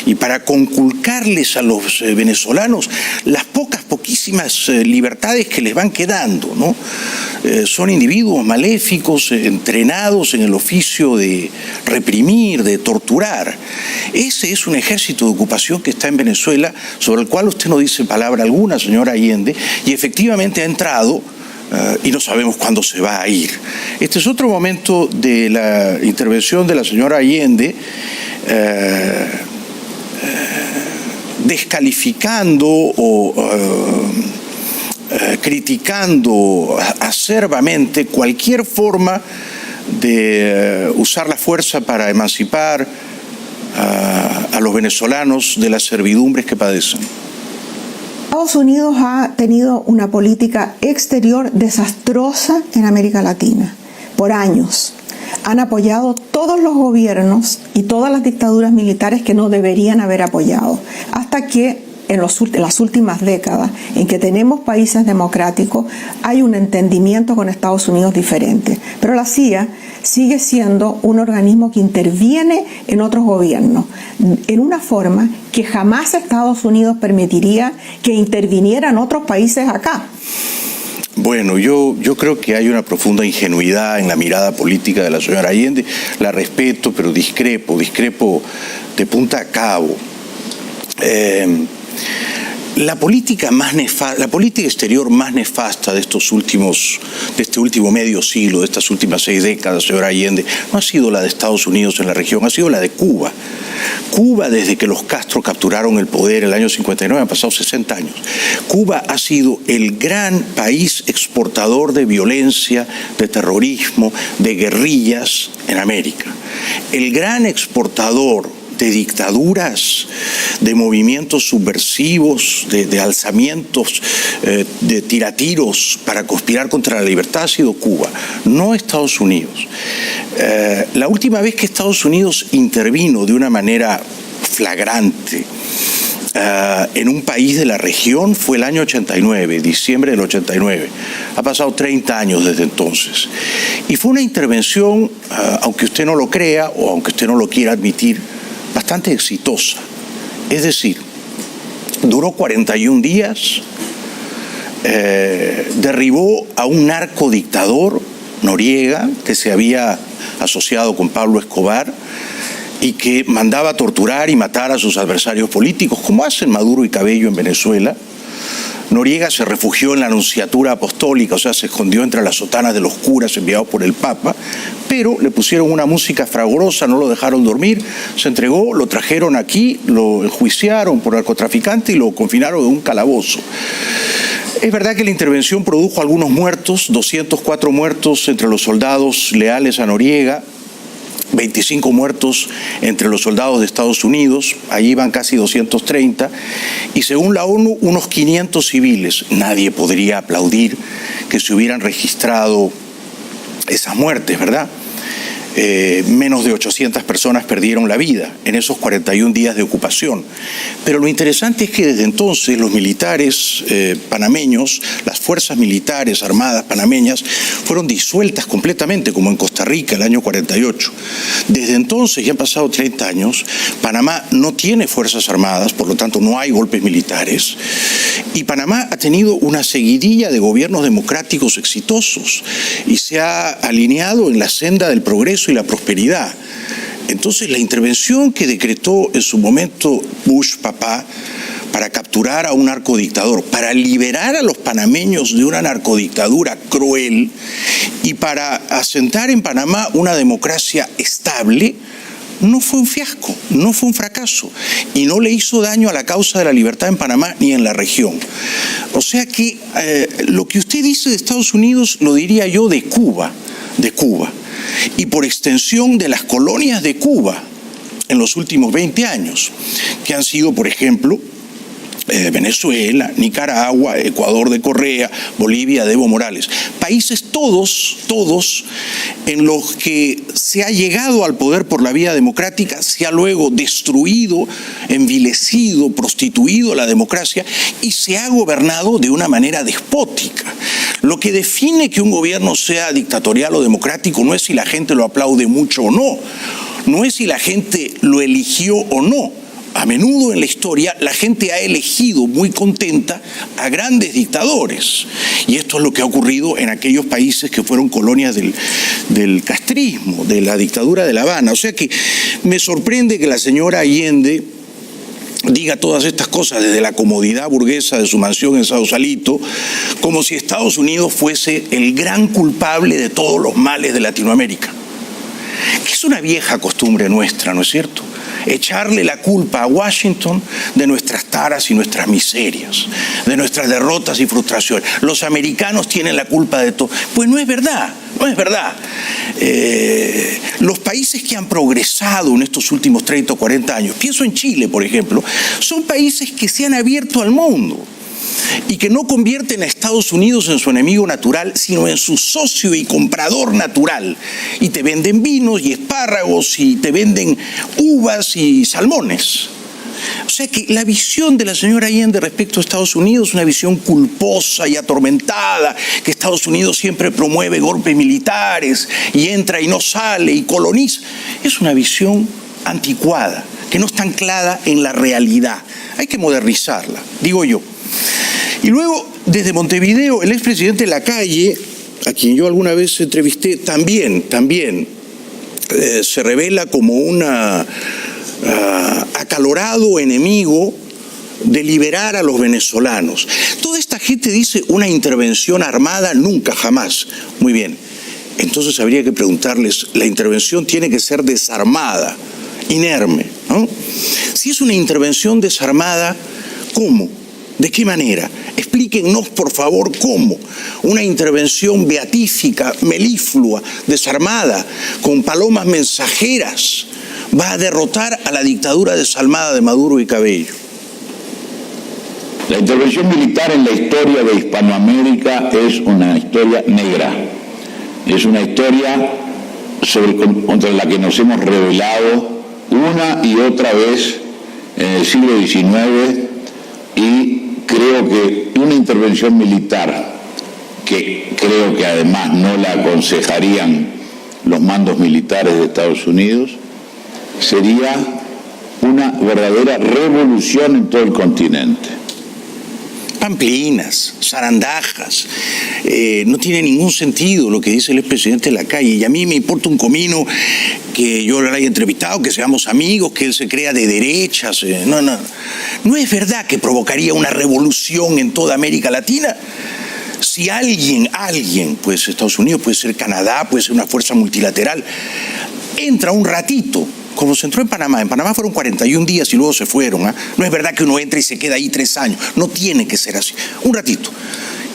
y para conculcarles a los venezolanos las poquísimas libertades que les van quedando, ¿no? Son individuos maléficos, entrenados en el oficio de reprimir, de torturar. Ese es un ejército de ocupación que está en Venezuela, sobre el cual usted no dice palabra alguna, señora Allende, y efectivamente ha entrado. Y no sabemos cuándo se va a ir. Este es otro momento de la intervención de la señora Allende, descalificando o criticando acerbamente cualquier forma de usar la fuerza para emancipar a los venezolanos de las servidumbres que padecen. Estados Unidos ha tenido una política exterior desastrosa en América Latina por años. Han apoyado todos los gobiernos y todas las dictaduras militares que no deberían haber apoyado, hasta que en las últimas décadas, en que tenemos países democráticos, hay un entendimiento con Estados Unidos diferente. Pero la CIA sigue siendo un organismo que interviene en otros gobiernos, en una forma que jamás Estados Unidos permitiría que intervinieran otros países acá. Bueno, yo creo que hay una profunda ingenuidad en la mirada política de la señora Allende. La respeto, pero discrepo de punta a cabo. La política exterior más nefasta de este último medio siglo, de estas últimas 6 décadas, señora Allende, no ha sido la de Estados Unidos en la región, ha sido la de Cuba. Cuba, desde que los Castro capturaron el poder el año 59, han pasado 60 años. Cuba ha sido el gran país exportador de violencia, de terrorismo, de guerrillas en América. El gran exportador de dictaduras, de movimientos subversivos, de alzamientos, de tiratiros para conspirar contra la libertad ha sido Cuba, no Estados Unidos. La última vez que Estados Unidos intervino de una manera flagrante en un país de la región fue el año 89, diciembre del 89. Ha pasado 30 años desde entonces. Y fue una intervención, aunque usted no lo crea o aunque usted no lo quiera admitir, bastante exitosa. Es decir, duró 41 días, derribó a un narcodictador, Noriega, que se había asociado con Pablo Escobar y que mandaba torturar y matar a sus adversarios políticos, como hacen Maduro y Cabello en Venezuela. Noriega se refugió en la Nunciatura Apostólica, o sea, se escondió entre las sotanas de los curas enviados por el Papa, pero le pusieron una música fragorosa, no lo dejaron dormir, se entregó, lo trajeron aquí, lo enjuiciaron por narcotraficante y lo confinaron en un calabozo. Es verdad que la intervención produjo algunos muertos, 204 muertos entre los soldados leales a Noriega, 25 muertos entre los soldados de Estados Unidos, allí van casi 230, y según la ONU, unos 500 civiles. Nadie podría aplaudir que se hubieran registrado esas muertes, ¿verdad? Menos de 800 personas perdieron la vida en esos 41 días de ocupación. Pero lo interesante es que desde entonces los militares panameños, las fuerzas militares armadas panameñas, fueron disueltas completamente, como en Costa Rica el año 48. Desde entonces, ya han pasado 30 años, Panamá no tiene fuerzas armadas, por lo tanto no hay golpes militares, y Panamá ha tenido una seguidilla de gobiernos democráticos exitosos y se ha alineado en la senda del progreso y la prosperidad. Entonces, la intervención que decretó en su momento Bush papá para capturar a un narcodictador, para liberar a los panameños de una narcodictadura cruel y para asentar en Panamá una democracia estable, no fue un fiasco, no fue un fracaso y no le hizo daño a la causa de la libertad en Panamá ni en la región. O sea que lo que usted dice de Estados Unidos lo diría yo de Cuba, y por extensión de las colonias de Cuba en los últimos 20 años, que han sido, por ejemplo, Venezuela, Nicaragua, Ecuador de Correa, Bolivia de Evo Morales. Países todos en los que se ha llegado al poder por la vía democrática, se ha luego destruido, envilecido, prostituido la democracia y se ha gobernado de una manera despótica. Lo que define que un gobierno sea dictatorial o democrático no es si la gente lo aplaude mucho o no, no es si la gente lo eligió o no. A menudo en la historia la gente ha elegido muy contenta a grandes dictadores y esto es lo que ha ocurrido en aquellos países que fueron colonias del castrismo, de la dictadura de La Habana. O sea que me sorprende que la señora Allende diga todas estas cosas desde la comodidad burguesa de su mansión en Sausalito, como si Estados Unidos fuese el gran culpable de todos los males de Latinoamérica. Que es una vieja costumbre nuestra, ¿no es cierto? Echarle la culpa a Washington de nuestras taras y nuestras miserias, de nuestras derrotas y frustraciones. Los americanos tienen la culpa de todo. Pues no es verdad, no es verdad. Los países que han progresado en estos últimos 30 o 40 años, pienso en Chile, por ejemplo, son países que se han abierto al mundo y que no convierten a Estados Unidos en su enemigo natural, sino en su socio y comprador natural. Y te venden vinos y espárragos y te venden uvas y salmones. O sea que la visión de la señora Allende respecto a Estados Unidos es una visión culposa y atormentada, que Estados Unidos siempre promueve golpes militares y entra y no sale y coloniza. Es una visión anticuada, que no está anclada en la realidad. Hay que modernizarla, digo yo. Y luego, desde Montevideo, el expresidente Lacalle, a quien yo alguna vez entrevisté, también se revela como un acalorado enemigo de liberar a los venezolanos. Toda esta gente dice una intervención armada, nunca, jamás. Muy bien, entonces habría que preguntarles, la intervención tiene que ser desarmada, inerme, ¿no? Si es una intervención desarmada, ¿cómo? ¿De qué manera? Explíquennos, por favor, cómo una intervención beatífica, meliflua, desarmada, con palomas mensajeras, va a derrotar a la dictadura desalmada de Maduro y Cabello. La intervención militar en la historia de Hispanoamérica es una historia negra. Es una historia contra la que nos hemos rebelado una y otra vez en el siglo XIX y creo que una intervención militar, que creo que además no la aconsejarían los mandos militares de Estados Unidos, sería una verdadera revolución en todo el continente. Pamplinas, zarandajas, no tiene ningún sentido lo que dice el expresidente Lacalle, y a mí me importa un comino que yo lo haya entrevistado, que seamos amigos, que él se crea de derechas, no es verdad que provocaría una revolución en toda América Latina. Si alguien, puede ser Estados Unidos, puede ser Canadá, puede ser una fuerza multilateral, entra un ratito, como se entró en Panamá fueron 41 días y luego se fueron, ¿eh? No es verdad que uno entra y se queda ahí 3 años, no tiene que ser así, un ratito,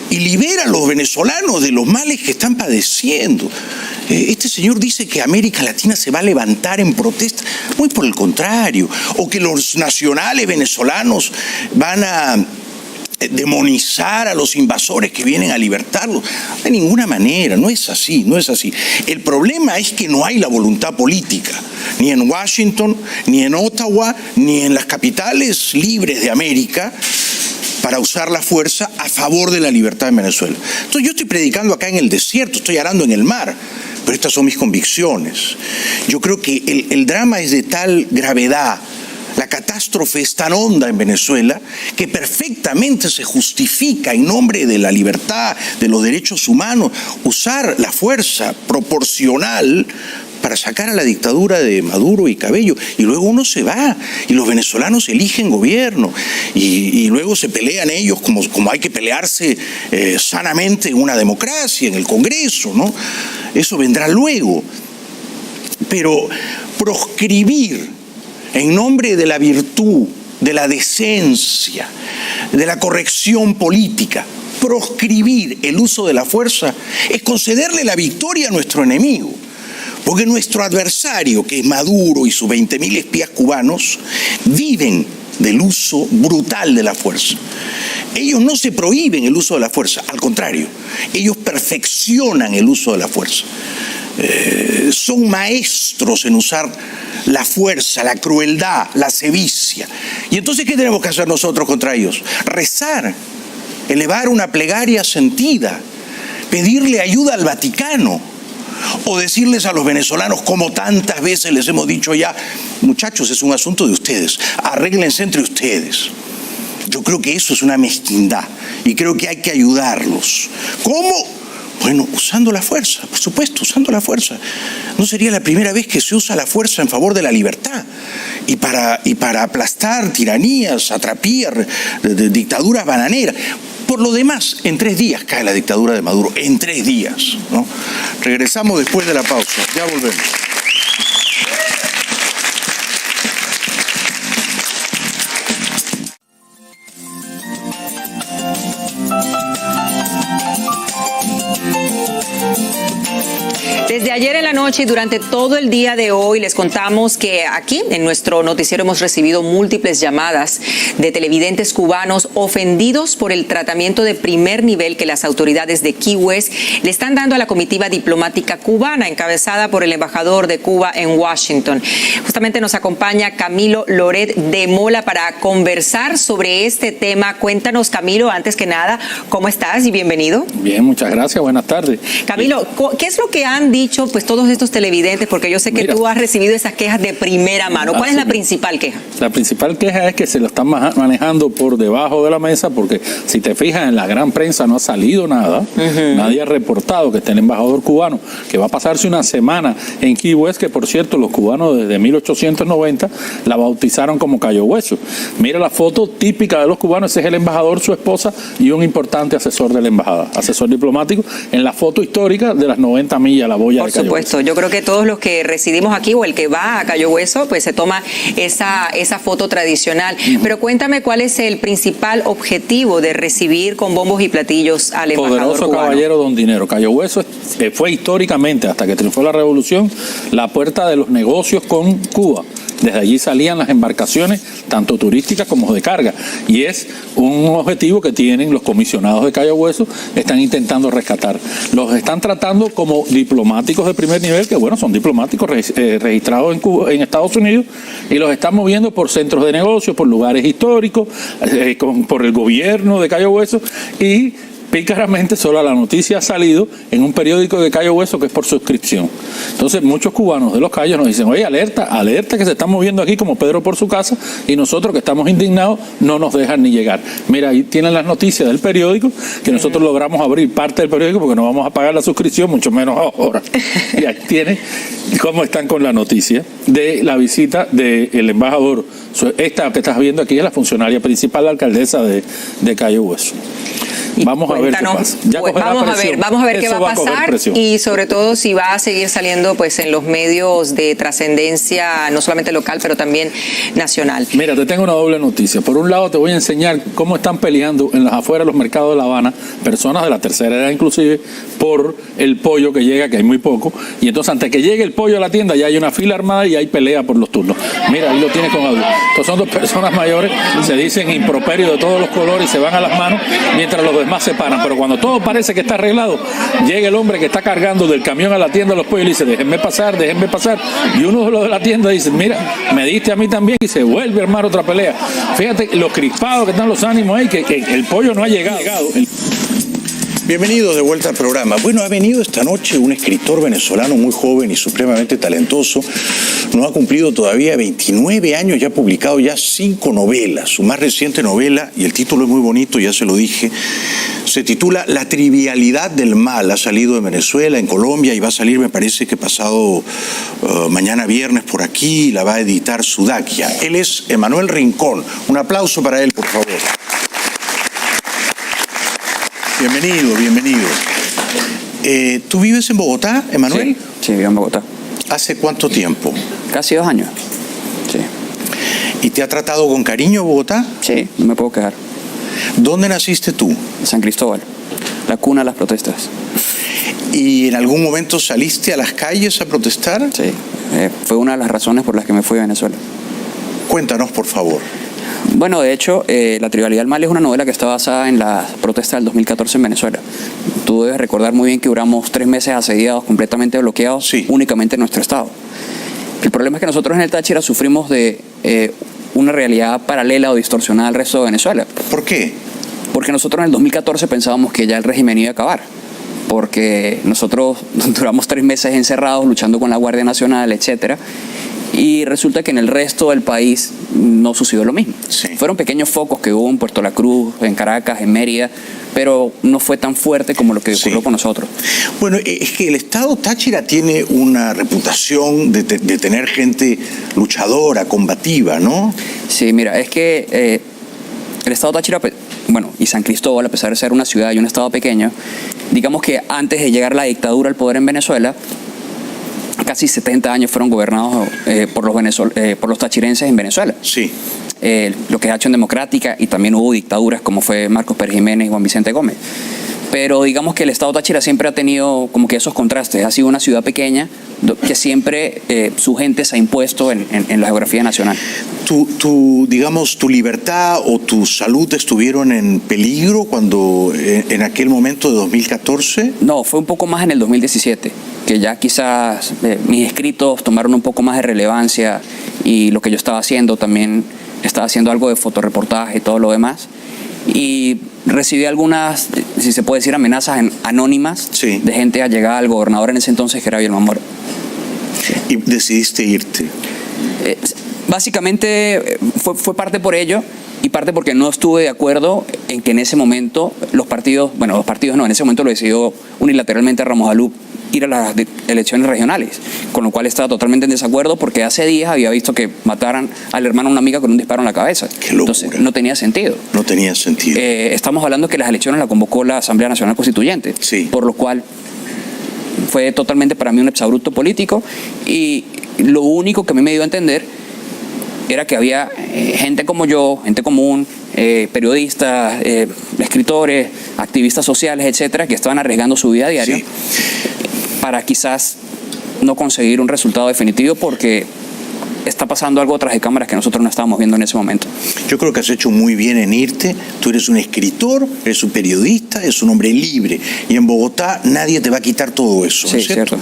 y libera a los venezolanos de los males que están padeciendo. Este señor dice que América Latina se va a levantar en protesta. Muy por el contrario. O que los nacionales venezolanos van a demonizar a los invasores que vienen a libertarlos. De ninguna manera, no es así, no es así. El problema es que no hay la voluntad política, ni en Washington, ni en Ottawa, ni en las capitales libres de América, para usar la fuerza a favor de la libertad en Venezuela. Entonces yo estoy predicando acá en el desierto, estoy arando en el mar, pero estas son mis convicciones. Yo creo que el drama es de tal gravedad, la catástrofe es tan honda en Venezuela, que perfectamente se justifica en nombre de la libertad, de los derechos humanos, usar la fuerza proporcional para sacar a la dictadura de Maduro y Cabello, y luego uno se va, y los venezolanos eligen gobierno, y luego se pelean ellos como hay que pelearse sanamente en una democracia, en el Congreso, ¿no? Eso vendrá luego. Pero proscribir en nombre de la virtud, de la decencia, de la corrección política, proscribir el uso de la fuerza es concederle la victoria a nuestro enemigo. Porque nuestro adversario, que es Maduro y sus 20.000 espías cubanos, viven del uso brutal de la fuerza. Ellos no se prohíben el uso de la fuerza, al contrario, ellos perfeccionan el uso de la fuerza. Son maestros en usar la fuerza, la crueldad, la sevicia. Y entonces, ¿qué tenemos que hacer nosotros contra ellos? Rezar, elevar una plegaria sentida, pedirle ayuda al Vaticano, o decirles a los venezolanos, como tantas veces les hemos dicho ya, muchachos, es un asunto de ustedes, arréglense entre ustedes. Yo creo que eso es una mezquindad y creo que hay que ayudarlos. ¿Cómo? Bueno, usando la fuerza, por supuesto, usando la fuerza. No sería la primera vez que se usa la fuerza en favor de la libertad y para aplastar tiranías, satrapías, dictaduras bananeras. Por lo demás, en 3 días cae la dictadura de Maduro, en 3 días, ¿no? Regresamos después de la pausa, ya volvemos. Desde ayer en la noche y durante todo el día de hoy les contamos que aquí en nuestro noticiero hemos recibido múltiples llamadas de televidentes cubanos ofendidos por el tratamiento de primer nivel que las autoridades de Key West le están dando a la comitiva diplomática cubana encabezada por el embajador de Cuba en Washington. Justamente nos acompaña Camilo Loret de Mola para conversar sobre este tema. Cuéntanos, Camilo, antes que nada, ¿cómo estás y bienvenido? Bien, muchas gracias, buenas tardes. Camilo, ¿qué es lo que han dicho pues todos estos televidentes? Porque yo sé que tú has recibido esas quejas de primera mano. ¿Cuál es la principal queja? La principal queja es que se lo están manejando por debajo de la mesa, porque si te fijas en la gran prensa no ha salido nada. Nadie ha reportado que está el embajador cubano, que va a pasarse una semana en Key West, que por cierto los cubanos desde 1890 la bautizaron como Cayo Hueso. Mira la foto típica de los cubanos, ese es el embajador, su esposa y un importante asesor de la embajada, asesor diplomático, en la foto histórica de las 90 millas, la boya. Por supuesto, yo creo que todos los que residimos aquí o el que va a Cayo Hueso, pues se toma esa foto tradicional. Pero cuéntame cuál es el principal objetivo de recibir con bombos y platillos al embajador poderoso cubano. Caballero don Dinero. Cayo Hueso fue históricamente, hasta que triunfó la revolución, la puerta de los negocios con Cuba. Desde allí salían las embarcaciones, tanto turísticas como de carga. Y es un objetivo que tienen los comisionados de Cayo Hueso, están intentando rescatar. Los están tratando como diplomáticos de primer nivel, que bueno, son diplomáticos registrados en Cuba, en Estados Unidos, y los están moviendo por centros de negocios, por lugares históricos, por el gobierno de Cayo Hueso, y pícaramente solo la noticia ha salido en un periódico de Cayo Hueso que es por suscripción. Entonces muchos cubanos de los Cayos nos dicen, oye, alerta que se están moviendo aquí como Pedro por su casa, y nosotros que estamos indignados no nos dejan ni llegar. Mira, ahí tienen las noticias del periódico, que nosotros logramos abrir parte del periódico porque no vamos a pagar la suscripción, mucho menos ahora. Y ahí tiene cómo están con la noticia de la visita del embajador. Esta que estás viendo aquí es la funcionaria principal, la alcaldesa de Cayo Hueso. Vamos a ver qué pasa. Vamos a ver qué va a pasar y sobre todo si va a seguir saliendo pues en los medios de trascendencia, no solamente local, pero también nacional. Mira, te tengo una doble noticia. Por un lado, te voy a enseñar cómo están peleando en las afueras de los mercados de La Habana, personas de la tercera edad inclusive, por el pollo que llega, que hay muy poco. Y entonces, antes que llegue el pollo a la tienda, ya hay una fila armada y hay pelea por los turnos. Mira, ahí lo tienes con audio. Entonces, son dos personas mayores, se dicen improperios de todos los colores y se van a las manos, mientras los demás se paran. Pero cuando todo parece que está arreglado, llega el hombre que está cargando del camión a la tienda los pollos y le dice, déjenme pasar. Y uno de los de la tienda dice, mira, me diste a mí también, y se vuelve a armar otra pelea. Fíjate lo crispados que están los ánimos ahí, que el pollo no ha llegado. Bienvenidos de vuelta al programa. Bueno, ha venido esta noche un escritor venezolano muy joven y supremamente talentoso. No ha cumplido todavía 29 años y ha publicado ya 5 novelas. Su más reciente novela, y el título es muy bonito, ya se lo dije, se titula La trivialidad del mal. Ha salido en Venezuela, en Colombia, y va a salir, me parece que pasado mañana viernes por aquí. La va a editar Sudaquia. Él es Emanuel Rincón. Un aplauso para él, por favor. Bienvenido. ¿Tú vives en Bogotá, Emanuel? Sí, vivo en Bogotá. ¿Hace cuánto tiempo? Casi 2 años. Sí. ¿Y te ha tratado con cariño Bogotá? Sí, no me puedo quejar. ¿Dónde naciste tú? San Cristóbal, la cuna de las protestas. ¿Y en algún momento saliste a las calles a protestar? Sí, fue una de las razones por las que me fui a Venezuela. Cuéntanos, por favor. Bueno, de hecho, La trivialidad del mal es una novela que está basada en la protesta del 2014 en Venezuela. Tú debes recordar muy bien que duramos 3 meses asediados, completamente bloqueados, únicamente en nuestro estado. El problema es que nosotros en el Táchira sufrimos de una realidad paralela o distorsionada al resto de Venezuela. ¿Por qué? Porque nosotros en el 2014 pensábamos que ya el régimen iba a acabar. Porque nosotros duramos 3 meses encerrados, luchando con la Guardia Nacional, etcétera. Y resulta que en el resto del país no sucedió lo mismo. Sí. Fueron pequeños focos que hubo en Puerto La Cruz, en Caracas, en Mérida, pero no fue tan fuerte como lo que ocurrió con nosotros. Bueno, es que el Estado Táchira tiene una reputación de tener gente luchadora, combativa, ¿no? Sí, mira, es que el Estado Táchira, bueno, y San Cristóbal, a pesar de ser una ciudad y un estado pequeño, digamos que antes de llegar la dictadura al poder en Venezuela, casi 70 años fueron gobernados por los tachirenses en Venezuela. Sí. Lo que es Acción Democrática, y también hubo dictaduras como fue Marcos Pérez Jiménez y Juan Vicente Gómez. Pero digamos que el Estado Táchira siempre ha tenido como que esos contrastes. Ha sido una ciudad pequeña que siempre su gente se ha impuesto en la geografía nacional. Digamos, tu libertad o tu salud estuvieron en peligro cuando en aquel momento de 2014? No, fue un poco más en el 2017, que ya quizás mis escritos tomaron un poco más de relevancia, y lo que yo estaba haciendo también, estaba haciendo algo de fotoreportaje y todo lo demás. Y recibí algunas, si se puede decir, amenazas anónimas de gente allegada al gobernador en ese entonces, que era Vilma Mora. ¿Y decidiste irte? Básicamente fue parte por ello, y parte porque no estuve de acuerdo en que en ese momento en ese momento lo decidió unilateralmente Ramos Alup ir a las elecciones regionales, con lo cual estaba totalmente en desacuerdo, porque hace días había visto que mataran al hermano de una amiga con un disparo en la cabeza. Entonces no tenía sentido. No tenía sentido. Estamos hablando que las elecciones las convocó la Asamblea Nacional Constituyente, por lo cual fue totalmente para mí un exabrupto político, y lo único que a mí me dio a entender era que había gente como yo, gente común, periodistas, escritores, activistas sociales, etcétera, que estaban arriesgando su vida diaria para quizás no conseguir un resultado definitivo, porque está pasando algo tras de cámaras que nosotros no estábamos viendo en ese momento. Yo creo que has hecho muy bien en irte. Tú eres un escritor, eres un periodista, eres un hombre libre, y en Bogotá nadie te va a quitar todo eso, ¿no es cierto?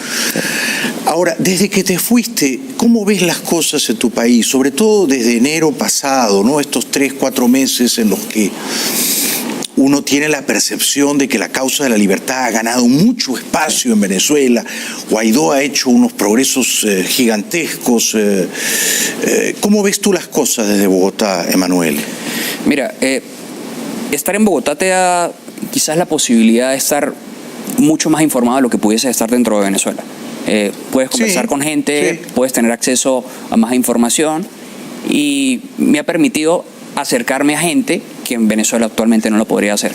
Ahora, desde que te fuiste, ¿cómo ves las cosas en tu país? Sobre todo desde enero pasado, ¿no? Estos 3-4 meses en los que uno tiene la percepción de que la causa de la libertad ha ganado mucho espacio en Venezuela. Guaidó ha hecho unos progresos gigantescos. ¿Cómo ves tú las cosas desde Bogotá, Emanuel? Mira, estar en Bogotá te da quizás la posibilidad de estar mucho más informado de lo que pudiese estar dentro de Venezuela. Puedes conversar con gente, puedes tener acceso a más información, y me ha permitido acercarme a gente que en Venezuela actualmente no lo podría hacer.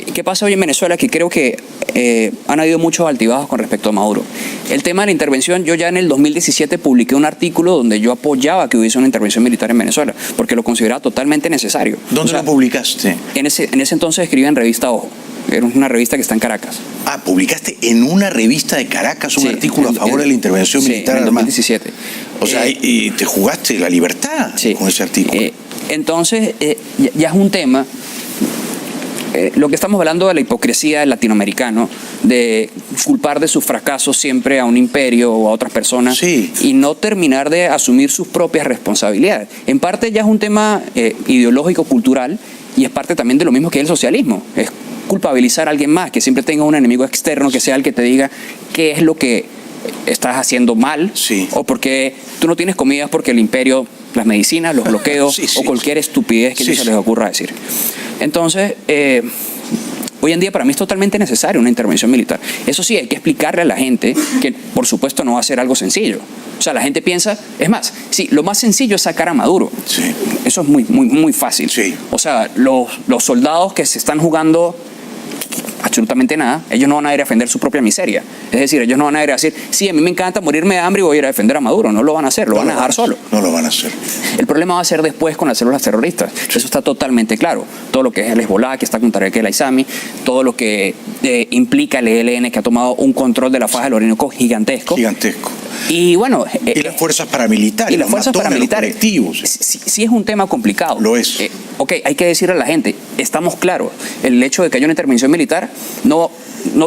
¿qué pasa hoy en Venezuela? Que creo que han habido muchos altibajos con respecto a Maduro. El tema de la intervención, yo ya en el 2017 publiqué un artículo donde yo apoyaba que hubiese una intervención militar en Venezuela, porque lo consideraba totalmente necesario. ¿Dónde lo publicaste? En ese entonces escribía en Revista Ojo. Era una revista que está en Caracas. Ah, publicaste en una revista de Caracas un artículo a favor de la intervención militar en el armada. 2017. O sea, y te jugaste la libertad con ese artículo. Entonces, ya es un tema. Lo que estamos hablando de la hipocresía del latinoamericano, de culpar de sus fracasos siempre a un imperio o a otras personas y no terminar de asumir sus propias responsabilidades. En parte ya es un tema ideológico, cultural, y es parte también de lo mismo que el socialismo. Es culpabilizar a alguien más, que siempre tenga un enemigo externo, que sea el que te diga qué es lo que estás haciendo mal, o porque tú no tienes comidas porque el imperio, las medicinas, los bloqueos o cualquier estupidez que se les ocurra decir. Entonces, hoy en día para mí es totalmente necesaria una intervención militar. Eso sí, hay que explicarle a la gente que por supuesto no va a ser algo sencillo. O sea, la gente piensa, es más, sí, lo más sencillo es sacar a Maduro. Eso es muy fácil. O sea, los soldados que se están jugando absolutamente nada, ellos no van a ir a defender su propia miseria. Es decir, ellos no van a ir a decir, sí, a mí me encanta morirme de hambre y voy a ir a defender a Maduro. No lo van a hacer, lo van a dejar solo. No lo van a hacer. El problema va a ser después con las células terroristas. Eso está totalmente claro. Todo lo que es el Hezbollah, que está contra el Aizami, todo lo que implica el ELN, que ha tomado un control de la faja del Orinoco gigantesco. Y bueno... y las fuerzas paramilitares. Y las fuerzas paramilitares. Sí es un tema complicado. Lo es. Ok, hay que decirle a la gente, estamos claros, el hecho de que haya una intervención militar, no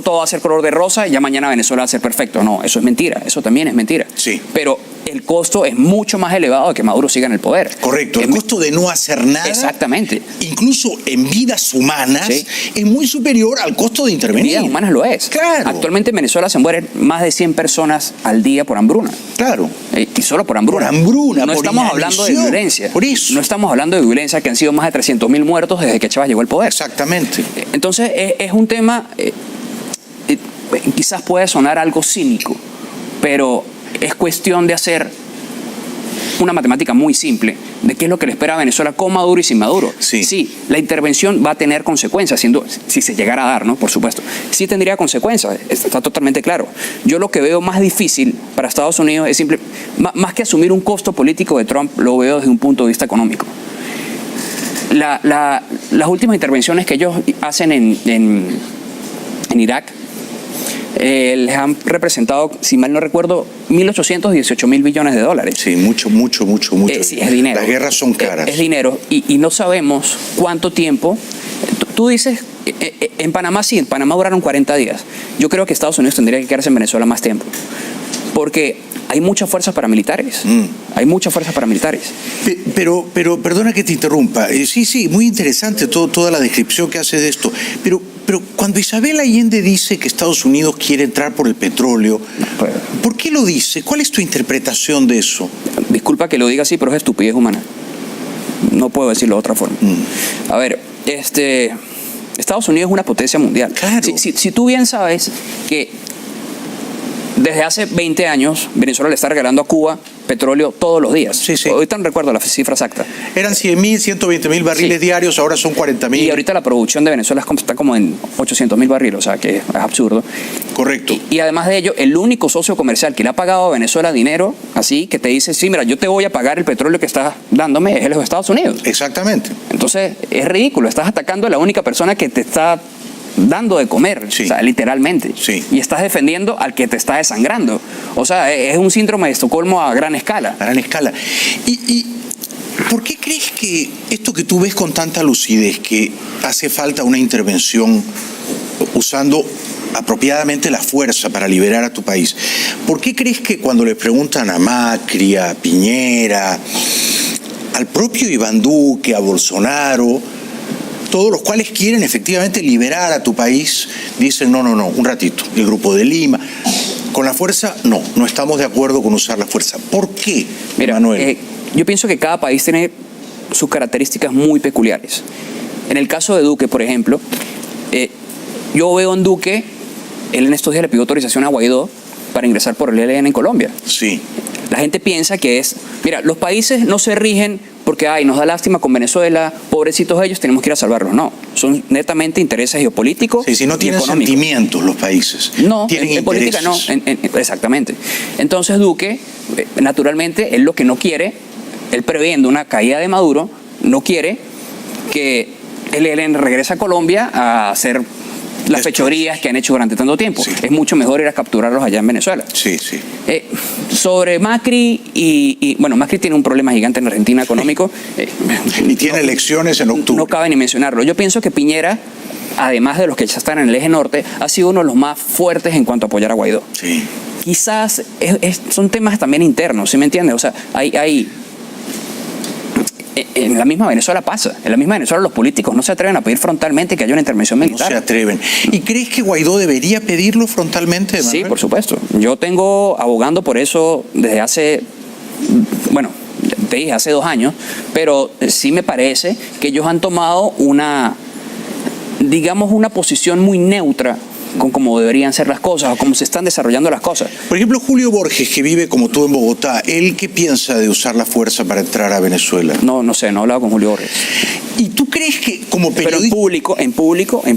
todo va a ser color de rosa y ya mañana Venezuela va a ser perfecto. No, eso es mentira, eso también es mentira. Pero el costo es mucho más elevado de que Maduro siga en el poder. Correcto, el costo de no hacer nada, exactamente, incluso en vidas humanas, es muy superior al costo de intervenir. En vidas humanas lo es. Claro. Actualmente en Venezuela se mueren más de 100 personas al día por hambruna. Claro. Y solo por hambruna. Por hambruna, no por estamos hablando de violencia. Por eso. No estamos hablando de violencia, que han sido más de 300.000 muertos desde que Chávez llegó al poder. Exactamente. Entonces es un tema, quizás puede sonar algo cínico, pero es cuestión de hacer una matemática muy simple de qué es lo que le espera a Venezuela con Maduro y sin Maduro. Sí, la intervención va a tener consecuencias, si se llegara a dar, ¿no? Por supuesto. Sí tendría consecuencias, está totalmente claro. Yo lo que veo más difícil para Estados Unidos es más que asumir un costo político de Trump, lo veo desde un punto de vista económico. Las últimas intervenciones que ellos hacen en Irak les han representado, si mal no recuerdo, 1.818.000 billones de dólares. Sí, mucho. Sí, es dinero. Las guerras son caras. Es dinero y no sabemos cuánto tiempo. Tú dices, en Panamá sí, en Panamá duraron 40 días. Yo creo que Estados Unidos tendría que quedarse en Venezuela más tiempo. Porque hay muchas fuerzas paramilitares. Hay muchas fuerzas paramilitares. Pero perdona que te interrumpa. Sí, muy interesante toda la descripción que haces de esto. Pero cuando Isabel Allende dice que Estados Unidos quiere entrar por el petróleo, ¿por qué lo dice? ¿Cuál es tu interpretación de eso? Disculpa que lo diga así, pero es estupidez humana. No puedo decirlo de otra forma. A ver, Estados Unidos es una potencia mundial. Claro. Si tú bien sabes que desde hace 20 años Venezuela le está regalando a Cuba petróleo todos los días. Ahorita no recuerdo la cifra exacta. Eran 100.000, 120.000 barriles diarios, ahora son 40.000. Y ahorita la producción de Venezuela está como en 800.000 barriles, o sea que es absurdo. Correcto. Y además de ello, el único socio comercial que le ha pagado a Venezuela dinero, así que te dice, sí, mira, yo te voy a pagar el petróleo que estás dándome, es los Estados Unidos. Exactamente. Entonces, es ridículo, estás atacando a la única persona que te está dando de comer, o sea, literalmente. Y estás defendiendo al que te está desangrando. O sea, es un síndrome de Estocolmo a gran escala. A gran escala. ¿Y por qué crees que esto que tú ves con tanta lucidez, que hace falta una intervención usando apropiadamente la fuerza para liberar a tu país, por qué crees que cuando le preguntan a Macri, a Piñera, al propio Iván Duque, a Bolsonaro, todos los cuales quieren efectivamente liberar a tu país, dicen no, un ratito, el Grupo de Lima, con la fuerza, no estamos de acuerdo con usar la fuerza? ¿Por qué, Manuel? Yo pienso que cada país tiene sus características muy peculiares. En el caso de Duque, por ejemplo, yo veo en Duque, él en estos días le pidió autorización a Guaidó para ingresar por el ELN en Colombia. Sí. La gente piensa que mira, los países no se rigen porque, nos da lástima con Venezuela, pobrecitos ellos, tenemos que ir a salvarlos. No, son netamente intereses geopolíticos. Sí, si no tienen sentimientos los países. No, tienen en política no, exactamente. Entonces Duque, naturalmente, él lo que no quiere, él previendo una caída de Maduro, no quiere que el ELN regrese a Colombia a hacer las fechorías que han hecho durante tanto tiempo. Sí. Es mucho mejor ir a capturarlos allá en Venezuela. Sí, sí. Sobre Macri, bueno, Macri tiene un problema gigante en Argentina económico. Y tiene elecciones en octubre. No cabe ni mencionarlo. Yo pienso que Piñera, además de los que ya están en el eje norte, ha sido uno de los más fuertes en cuanto a apoyar a Guaidó. Sí. Quizás son temas también internos, ¿sí me entiendes? O sea, en la misma Venezuela pasa. En la misma Venezuela los políticos no se atreven a pedir frontalmente que haya una intervención militar. No se atreven. ¿Y crees que Guaidó debería pedirlo frontalmente, Manuel? Sí, por supuesto. Yo tengo abogando por eso desde hace, te dije, hace 2 años, pero sí me parece que ellos han tomado una posición muy neutra con cómo deberían ser las cosas o cómo se están desarrollando las cosas. Por ejemplo, Julio Borges, que vive como tú en Bogotá, ¿él qué piensa de usar la fuerza para entrar a Venezuela? No sé, no he hablado con Julio Borges. ¿Y tú crees que como periodista... Pero en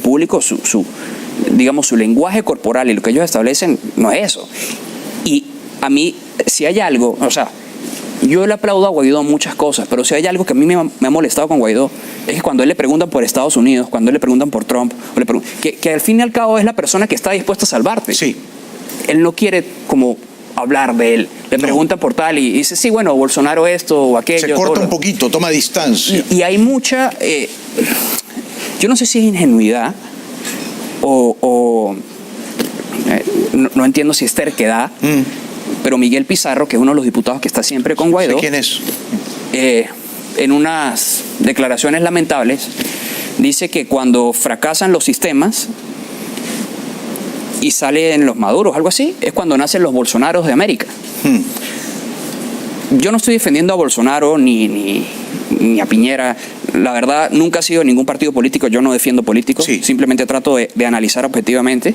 público su lenguaje corporal y lo que ellos establecen no es eso. Y a mí, si hay algo, yo le aplaudo a Guaidó muchas cosas, pero si hay algo que a mí me ha molestado con Guaidó, es que cuando él le preguntan por Estados Unidos, cuando él le preguntan por Trump, que al fin y al cabo es la persona que está dispuesta a salvarte. Sí. Él no quiere como hablar de él. Le preguntan por tal y dice, sí, bueno, Bolsonaro esto o aquello. Se corta un poquito, toma distancia. Y hay mucha... yo no sé si es ingenuidad o no entiendo si es terquedad, pero Miguel Pizarro, que es uno de los diputados que está siempre con Guaidó... ¿Quién es? En unas declaraciones lamentables, dice que cuando fracasan los sistemas y salen los Maduros, algo así, es cuando nacen los Bolsonaros de América. Yo no estoy defendiendo a Bolsonaro ni a Piñera. La verdad, nunca he sido ningún partido político, yo no defiendo políticos, simplemente trato de analizar objetivamente.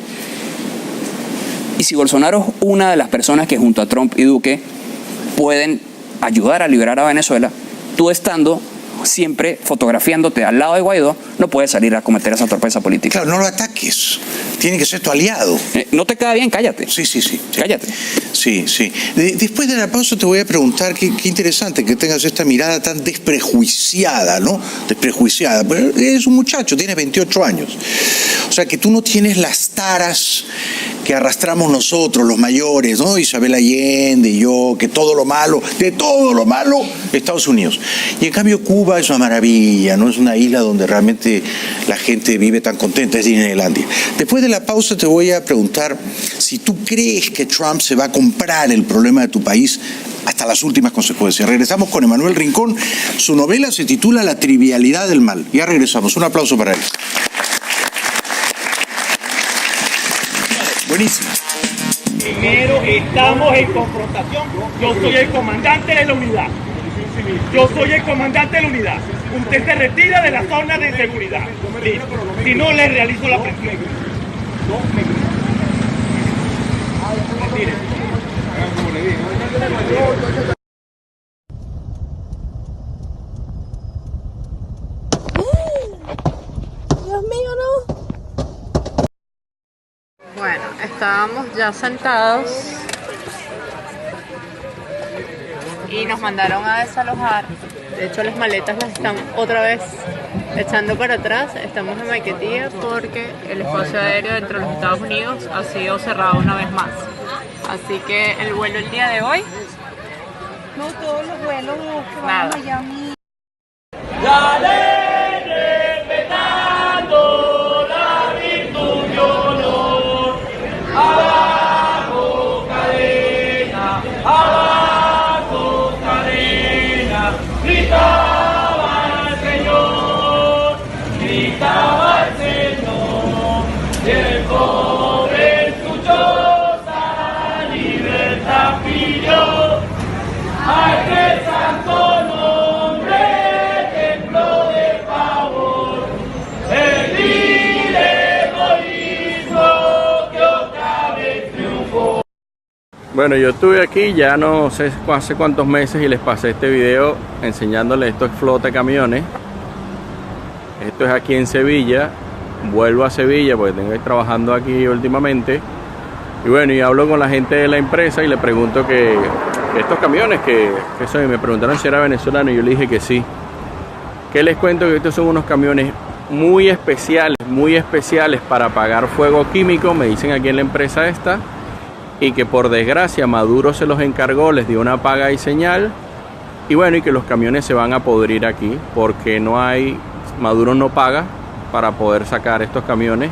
Y si Bolsonaro es una de las personas que junto a Trump y Duque pueden ayudar a liberar a Venezuela, tú estando siempre fotografiándote al lado de Guaidó, no puedes salir a cometer esa torpeza política. Claro, no lo ataques. Tiene que ser tu aliado. No te queda bien, cállate. Sí. Cállate. Sí. Después de la pausa te voy a preguntar, qué interesante que tengas esta mirada tan desprejuiciada, ¿no? Desprejuiciada. Pero eres un muchacho, tienes 28 años. O sea, que tú no tienes las taras que arrastramos nosotros, los mayores, ¿no? Isabel Allende y yo, que todo lo malo, Estados Unidos. Y en cambio Cuba es una maravilla, ¿no? Es una isla donde realmente la gente vive tan contenta, es Disneylandia. Después de la pausa te voy a preguntar si tú crees que Trump se va a comprar el problema de tu país hasta las últimas consecuencias. Regresamos con Emanuel Rincón. Su novela se titula La trivialidad del mal. Ya regresamos. Un aplauso para él. Buenísimo. Primero estamos en confrontación. Yo soy el comandante de la unidad. Usted se retira de la zona de seguridad. Si no, le realizo la presión. Dios mío, no. Bueno, estábamos ya sentados y nos mandaron a desalojar. De hecho, las maletas las están otra vez echando para atrás. Estamos en Maiquetía porque el espacio aéreo dentro de los Estados Unidos ha sido cerrado una vez más. Así que el vuelo el día de hoy... No, todos los vuelos que van Nada. a Miami. Respetando la virtud y honor. Abajo cadena, gritaba el Señor, y el pobre en su choza libertad pidió. Ay, qué santo nombre, templo de Bueno, yo estuve aquí ya no sé hace cuántos meses y les pasé este video enseñándoles estos flota de camiones. Esto es aquí en Sevilla. Vuelvo a Sevilla porque tengo que ir trabajando aquí últimamente. Y bueno, y hablo con la gente de la empresa y le pregunto que estos camiones que son, y me preguntaron si era venezolano y yo le dije que sí. ¿Qué les cuento? Que estos son unos camiones muy especiales para apagar fuego químico, me dicen aquí en la empresa esta, y que por desgracia Maduro se los encargó, les dio una paga y señal, y bueno, y que los camiones se van a podrir aquí porque Maduro no paga para poder sacar estos camiones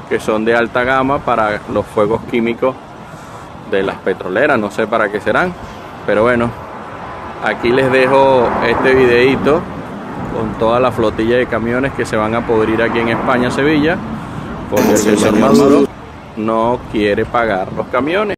que son de alta gama para los fuegos químicos de las petroleras, no sé para qué serán, pero bueno, aquí les dejo este videito con toda la flotilla de camiones que se van a podrir aquí en España, Sevilla, porque el señor Maduro no quiere pagar los camiones.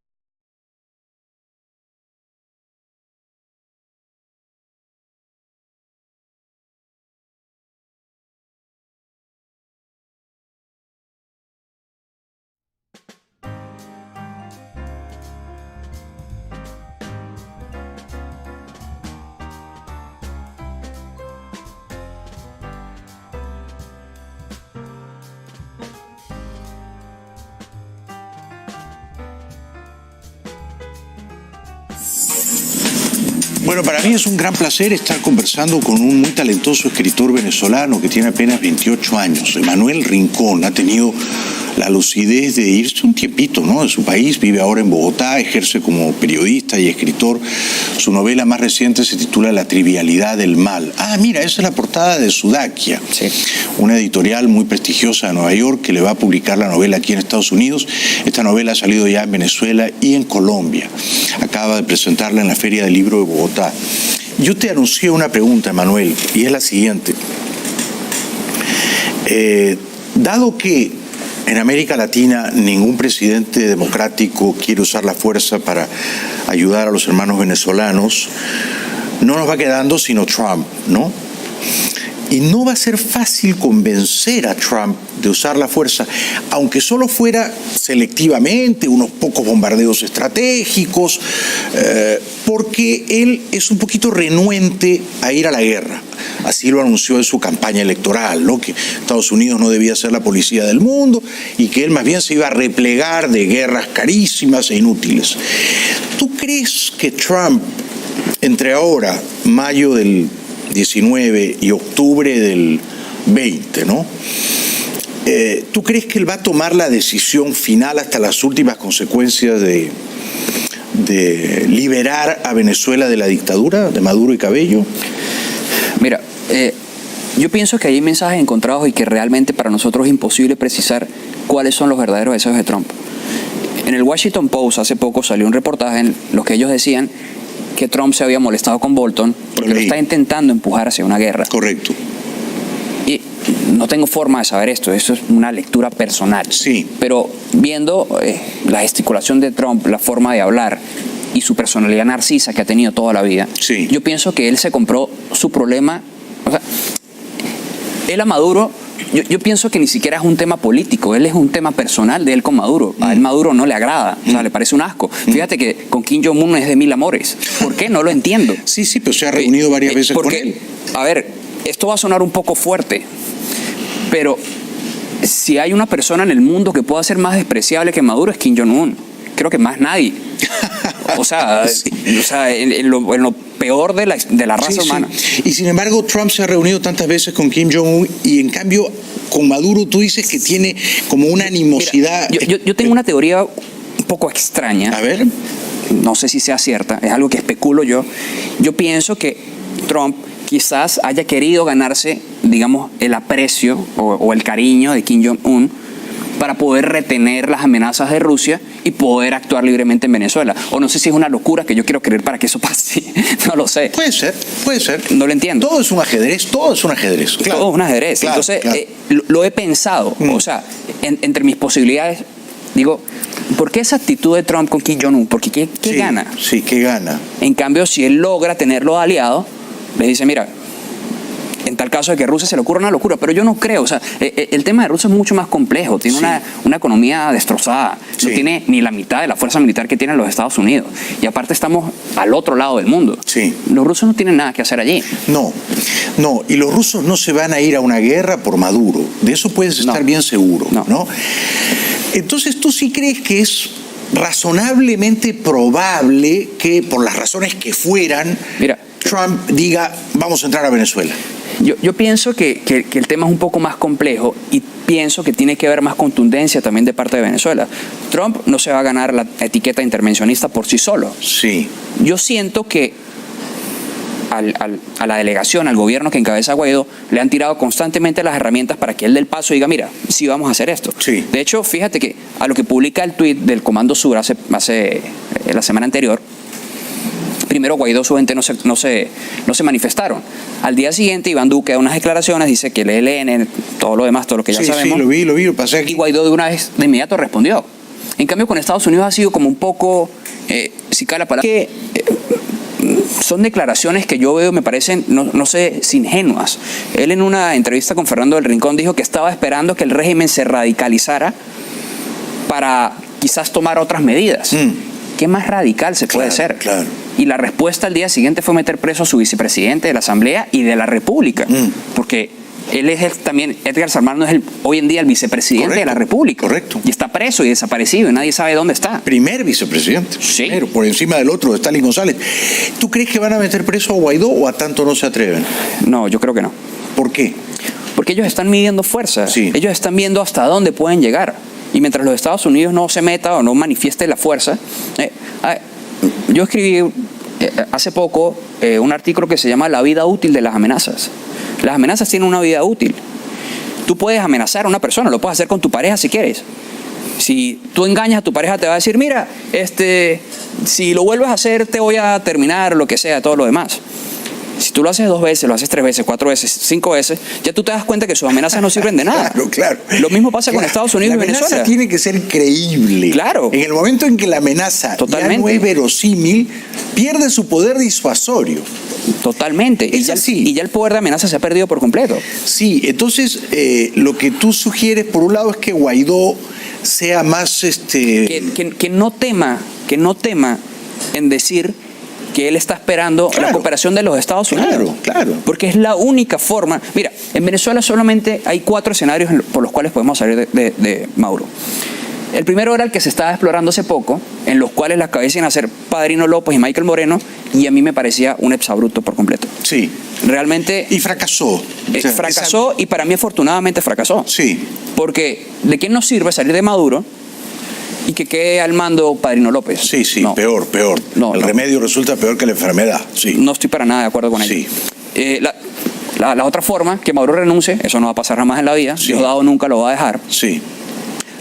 Bueno, para mí es un gran placer estar conversando con un muy talentoso escritor venezolano que tiene apenas 28 años. Emanuel Rincón ha tenido la lucidez de irse un tiempito, ¿no?, de su país, vive ahora en Bogotá, ejerce como periodista y escritor. Su novela más reciente se titula La trivialidad del mal. Ah, mira, esa es la portada de Sudaquia, sí, una editorial muy prestigiosa de Nueva York que le va a publicar la novela aquí en Estados Unidos. Esta novela ha salido ya en Venezuela y en Colombia. Acaba de presentarla en la Feria del Libro de Bogotá. Yo te anuncié una pregunta, Emanuel, y es la siguiente. Dado que en América Latina ningún presidente democrático quiere usar la fuerza para ayudar a los hermanos venezolanos, no nos va quedando sino Trump, ¿no? Y no va a ser fácil convencer a Trump de usar la fuerza, aunque solo fuera selectivamente, unos pocos bombardeos estratégicos, porque él es un poquito renuente a ir a la guerra. Así lo anunció en su campaña electoral, ¿no?, que Estados Unidos no debía ser la policía del mundo y que él más bien se iba a replegar de guerras carísimas e inútiles. ¿Tú crees que Trump, entre ahora, mayo del 19 y octubre del 20, ¿no?, ¿tú crees que él va a tomar la decisión final hasta las últimas consecuencias de liberar a Venezuela de la dictadura de Maduro y Cabello? Mira, yo pienso que hay mensajes encontrados y que realmente para nosotros es imposible precisar cuáles son los verdaderos deseos de Trump. En el Washington Post hace poco salió un reportaje en los que ellos decían que Trump se había molestado con Bolton porque lo está intentando empujar hacia una guerra. Correcto. Y no tengo forma de saber esto, eso es una lectura personal. Sí. Pero viendo la gesticulación de Trump, la forma de hablar y su personalidad narcisa que ha tenido toda la vida, sí, yo pienso que él se compró su problema. O sea, él a Maduro, yo pienso que ni siquiera es un tema político, él es un tema personal de él con Maduro. A él Maduro no le agrada, o sea, le parece un asco. Fíjate que con Kim Jong-un es de mil amores. ¿Por qué? No lo entiendo. Sí, pero se ha reunido varias veces con él. A ver, esto va a sonar un poco fuerte, pero si hay una persona en el mundo que pueda ser más despreciable que Maduro es Kim Jong-un. Creo que más nadie. O sea, sí, en lo peor de la raza humana. Sí. Y sin embargo, Trump se ha reunido tantas veces con Kim Jong-un y en cambio con Maduro tú dices que tiene como una animosidad. Mira, yo tengo una teoría un poco extraña. A ver. No sé si sea cierta, es algo que especulo yo. Yo pienso que Trump quizás haya querido ganarse, digamos, el aprecio o el cariño de Kim Jong-un para poder retener las amenazas de Rusia y poder actuar libremente en Venezuela. O no sé si es una locura que yo quiero creer para que eso pase. No lo sé. Puede ser. No lo entiendo. Todo es un ajedrez. Claro. Todo es un ajedrez. Claro, entonces, claro. Lo he pensado. O sea, entre mis posibilidades, digo, ¿por qué esa actitud de Trump con Kim Jong-un? Porque ¿qué gana? Sí, ¿qué gana? En cambio, si él logra tenerlo aliado, le dice, mira, en tal caso caso de que a Rusia se le ocurra una locura, pero yo no creo. O sea, el tema de Rusia es mucho más complejo. Tiene una economía destrozada. No tiene ni la mitad de la fuerza militar que tienen los Estados Unidos. Y aparte estamos al otro lado del mundo. Los rusos no tienen nada que hacer allí. No, y los rusos no se van a ir a una guerra por Maduro. De eso puedes estar bien seguro, ¿no? Entonces, ¿tú sí crees que es razonablemente probable que, por las razones que fueran, Trump diga, vamos a entrar a Venezuela? Yo pienso que el tema es un poco más complejo y pienso que tiene que haber más contundencia también de parte de Venezuela. Trump no se va a ganar la etiqueta intervencionista por sí solo. Sí. Yo siento que a la delegación, al gobierno que encabeza Guaidó, le han tirado constantemente las herramientas para que él dé el paso y diga, mira, sí vamos a hacer esto. De hecho, fíjate que a lo que publica el tuit del Comando Sur hace la semana anterior, primero Guaidó, su gente no se manifestaron. Al día siguiente, Iván Duque da unas declaraciones, dice que el ELN, todo lo demás, todo lo que ya sabemos. Sí, lo vi, lo pasé aquí. Y Guaidó de inmediato respondió. En cambio, con Estados Unidos ha sido como un poco, si cae la palabra, son declaraciones que yo veo, me parecen, no sé, ingenuas. Él en una entrevista con Fernando del Rincón dijo que estaba esperando que el régimen se radicalizara para quizás tomar otras medidas. ¿Qué más radical se puede ser? Y la respuesta al día siguiente fue meter preso a su vicepresidente de la Asamblea y de la República. Porque él es también, Edgar Salmán es hoy en día el vicepresidente de la República. Correcto. Y está preso y desaparecido y nadie sabe dónde está. Primer vicepresidente. Primero, por encima del otro, de Stalin González. ¿Tú crees que van a meter preso a Guaidó o a tanto no se atreven? No, yo creo que no. ¿Por qué? Porque ellos están midiendo fuerza. Ellos están viendo hasta dónde pueden llegar. Y mientras los Estados Unidos no se meta o no manifieste la fuerza... yo escribí hace poco un artículo que se llama La vida útil de las amenazas. Las amenazas tienen una vida útil. Tú puedes amenazar a una persona, lo puedes hacer con tu pareja si quieres. Si tú engañas a tu pareja, te va a decir, mira, si lo vuelves a hacer, te voy a terminar, lo que sea, todo lo demás. Si tú lo haces 2 veces, lo haces 3 veces, 4 veces, 5 veces, ya tú te das cuenta que sus amenazas no sirven de nada. Claro. Lo mismo pasa con Estados Unidos y Venezuela. La amenaza tiene que ser creíble. Claro. En el momento en que la amenaza ya no es verosímil, pierde su poder disuasorio. Totalmente. Y ya el poder de amenaza se ha perdido por completo. Sí, entonces lo que tú sugieres, por un lado, es que Guaidó sea más... Que no tema en decir que él está esperando la cooperación de los Estados Unidos. Claro. Porque es la única forma. Mira, en Venezuela solamente hay 4 escenarios por los cuales podemos salir de Maduro. El primero era el que se estaba explorando hace poco, en los cuales la cabeza iban a ser Padrino López y Michael Moreno, y a mí me parecía un exabrupto por completo. Sí. Realmente... Y fracasó. Fracasó y para mí afortunadamente fracasó. Sí. Porque ¿de qué nos sirve salir de Maduro y que quede al mando Padrino López? Sí, peor. El remedio resulta peor que la enfermedad. Sí. No estoy para nada de acuerdo con ello. La otra forma, que Maduro renuncie, eso no va a pasar jamás en la vida. Diosdado nunca lo va a dejar. Sí.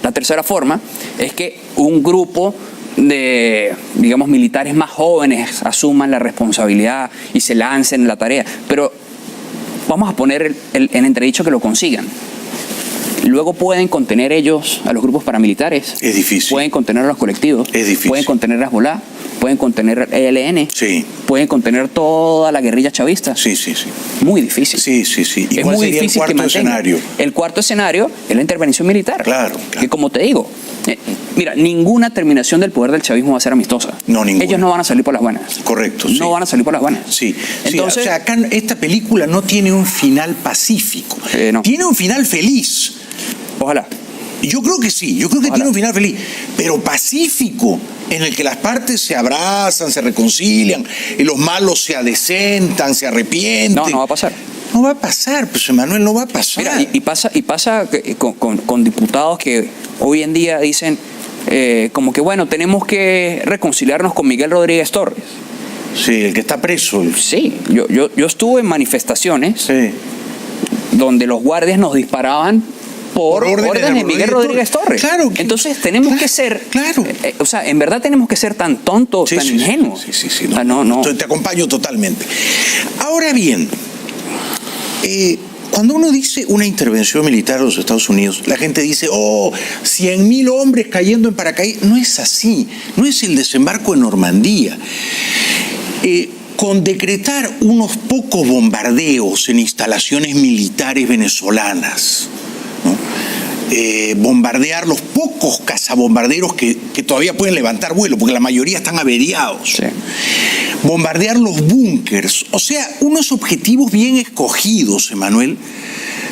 La tercera forma es que un grupo de, digamos, militares más jóvenes asuman la responsabilidad y se lancen en la tarea. Pero vamos a poner en entredicho que lo consigan. Luego pueden contener ellos a los grupos paramilitares. Es difícil. Pueden contener a los colectivos. Es difícil. Pueden contener a Hezbollah. Pueden contener al ELN. Sí. Pueden contener toda la guerrilla chavista. Sí. Muy difícil. Sí. ¿Y es cuál muy sería difícil el cuarto escenario? El cuarto escenario es la intervención militar. Claro. Que como te digo, mira, ninguna terminación del poder del chavismo va a ser amistosa. No, ninguna. Ellos no van a salir por las buenas. Correcto. No van a salir por las buenas. Sí. Entonces, o sea, acá esta película no tiene un final pacífico. No. Tiene un final feliz. Ojalá. Yo creo que sí, tiene un final feliz, pero pacífico, en el que las partes se abrazan, se reconcilian, y los malos se adecentan, se arrepienten. No va a pasar. No va a pasar, pues Emanuel, no va a pasar. Mira, y pasa con diputados que hoy en día dicen como que, bueno, tenemos que reconciliarnos con Miguel Rodríguez Torres. Sí, el que está preso. Sí, yo estuve en manifestaciones donde los guardias nos disparaban por órdenes de Miguel Rodríguez Torres. Claro. Entonces tenemos que ser... Claro. O sea, en verdad tenemos que ser tan tontos, tan ingenuos. Sí. No. Te acompaño totalmente. Ahora bien, cuando uno dice una intervención militar de los Estados Unidos, la gente dice, 100.000 hombres cayendo en paracaídas. No es así. No es el desembarco en Normandía. con decretar unos pocos bombardeos en instalaciones militares venezolanas, ¿no? Bombardear los pocos cazabombarderos que todavía pueden levantar vuelo, porque la mayoría están averiados. Sí. Bombardear los búnkers, o sea, unos objetivos bien escogidos, Emanuel,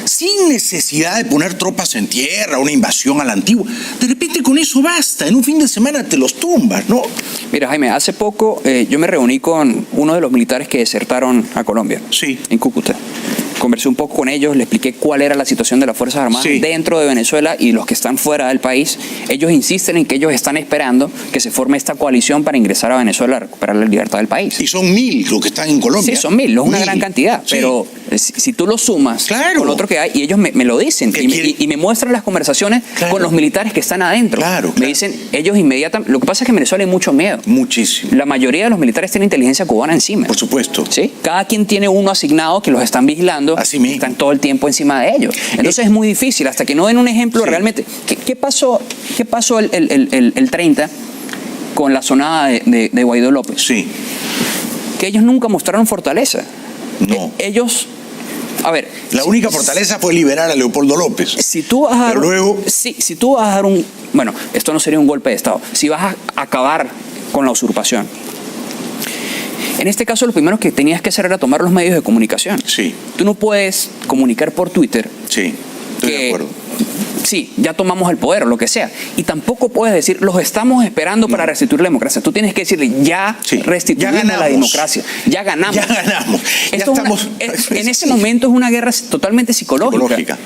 sin necesidad de poner tropas en tierra, una invasión a la antigua. De repente con eso basta, en un fin de semana te los tumbas, ¿no? Mira, Jaime, hace poco yo me reuní con uno de los militares que desertaron a Colombia, sí, en Cúcuta. Conversé un poco con ellos, les expliqué cuál era la situación de las Fuerzas Armadas dentro de Venezuela y los que están fuera del país. Ellos insisten en que ellos están esperando que se forme esta coalición para ingresar a Venezuela a recuperar la libertad del país. Y son 1000 los que están en Colombia. Sí, son 1000, es una gran cantidad, pero si tú lo sumas con otro que hay, y ellos me lo dicen, y me muestran las conversaciones con los militares que están adentro. Me dicen, ellos inmediatamente, lo que pasa es que en Venezuela hay mucho miedo. Muchísimo. La mayoría de los militares tienen inteligencia cubana encima. Por supuesto. ¿Sí? Cada quien tiene uno asignado que los están vigilando. Así mismo. Están todo el tiempo encima de ellos. Entonces es muy difícil, hasta que no den un ejemplo realmente. ¿Qué pasó el 30 con la sonada de Guaidó López? Sí. Que ellos nunca mostraron fortaleza. No. Ellos... A ver, la única fortaleza fue liberar a Leopoldo López. Si tú vas a dar, pero luego... si tú vas a dar un... Bueno, esto no sería un golpe de Estado. Si vas a acabar con la usurpación. En este caso, lo primero que tenías que hacer era tomar los medios de comunicación. Sí. Tú no puedes comunicar por Twitter. Sí, estoy de acuerdo. Sí, ya tomamos el poder o lo que sea. Y tampoco puedes decir, los estamos esperando para restituir la democracia. Tú tienes que decirle, ya restituimos la democracia. Ya ganamos. Ya ganamos. En ese momento es una guerra totalmente psicológica.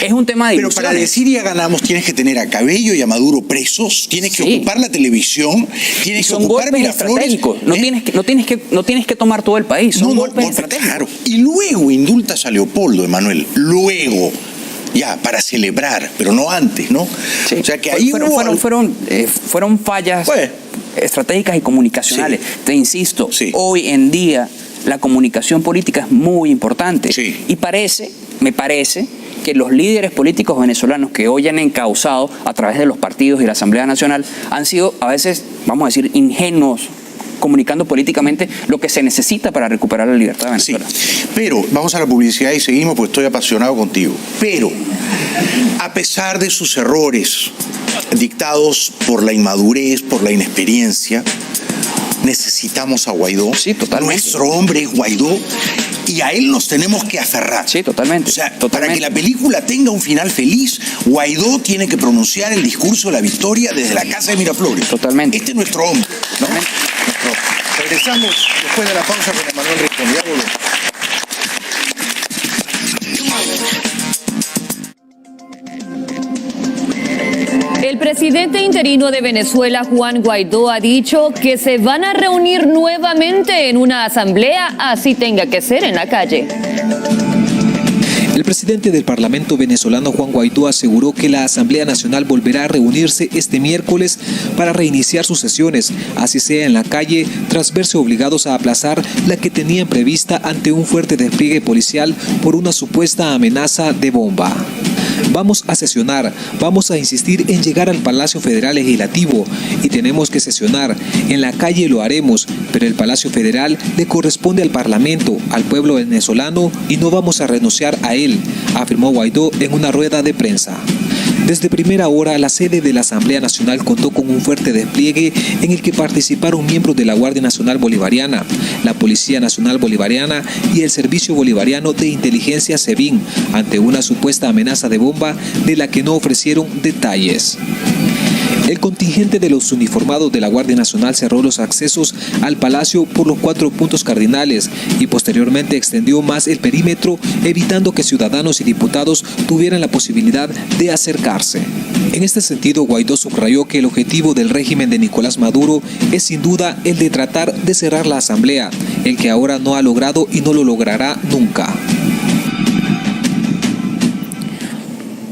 Es un tema de Pero para decir ya ganamos tienes que tener a Cabello y a Maduro presos, tienes que ocupar la televisión, tienes que ocupar Miraflores. No tienes que tomar todo el país. Son golpes estratégicos. Claro. Y luego indultas a Leopoldo, Emanuel. Luego. Ya, para celebrar, pero no antes, ¿no? Sí. O sea que ahí fueron fallas estratégicas y comunicacionales. Te insisto, hoy en día la comunicación política es muy importante. Y me parece que los líderes políticos venezolanos que hoy han encauzado a través de los partidos y la Asamblea Nacional han sido a veces, vamos a decir, ingenuos, comunicando políticamente lo que se necesita para recuperar la libertad de Venezuela. Sí, pero vamos a la publicidad y seguimos, porque estoy apasionado contigo. Pero, a pesar de sus errores, dictados por la inmadurez, por la inexperiencia, necesitamos a Guaidó. Sí, totalmente. Nuestro hombre es Guaidó y a él nos tenemos que aferrar. Sí, totalmente. O sea, para que la película tenga un final feliz, Guaidó tiene que pronunciar el discurso de la victoria desde la casa de Miraflores. Totalmente. Este es nuestro hombre, ¿no? Regresamos después de la pausa con Emanuel Rincón. Ya volvemos. El presidente interino de Venezuela, Juan Guaidó, ha dicho que se van a reunir nuevamente en una asamblea, así tenga que ser en la calle. El presidente del Parlamento venezolano, Juan Guaidó, aseguró que la Asamblea Nacional volverá a reunirse este miércoles para reiniciar sus sesiones, así sea en la calle, tras verse obligados a aplazar la que tenían prevista ante un fuerte despliegue policial por una supuesta amenaza de bomba. Vamos a sesionar, vamos a insistir en llegar al Palacio Federal Legislativo y tenemos que sesionar. En la calle lo haremos, pero el Palacio Federal le corresponde al Parlamento, al pueblo venezolano y no vamos a renunciar a él, afirmó Guaidó en una rueda de prensa. Desde primera hora, la sede de la Asamblea Nacional contó con un fuerte despliegue en el que participaron miembros de la Guardia Nacional Bolivariana, la Policía Nacional Bolivariana y el Servicio Bolivariano de Inteligencia SEBIN, ante una supuesta amenaza de bomba de la que no ofrecieron detalles. El contingente de los uniformados de la Guardia Nacional cerró los accesos al palacio por los 4 puntos cardinales y posteriormente extendió más el perímetro, evitando que ciudadanos y diputados tuvieran la posibilidad de acercarse. En este sentido, Guaidó subrayó que el objetivo del régimen de Nicolás Maduro es sin duda el de tratar de cerrar la asamblea, el que ahora no ha logrado y no lo logrará nunca.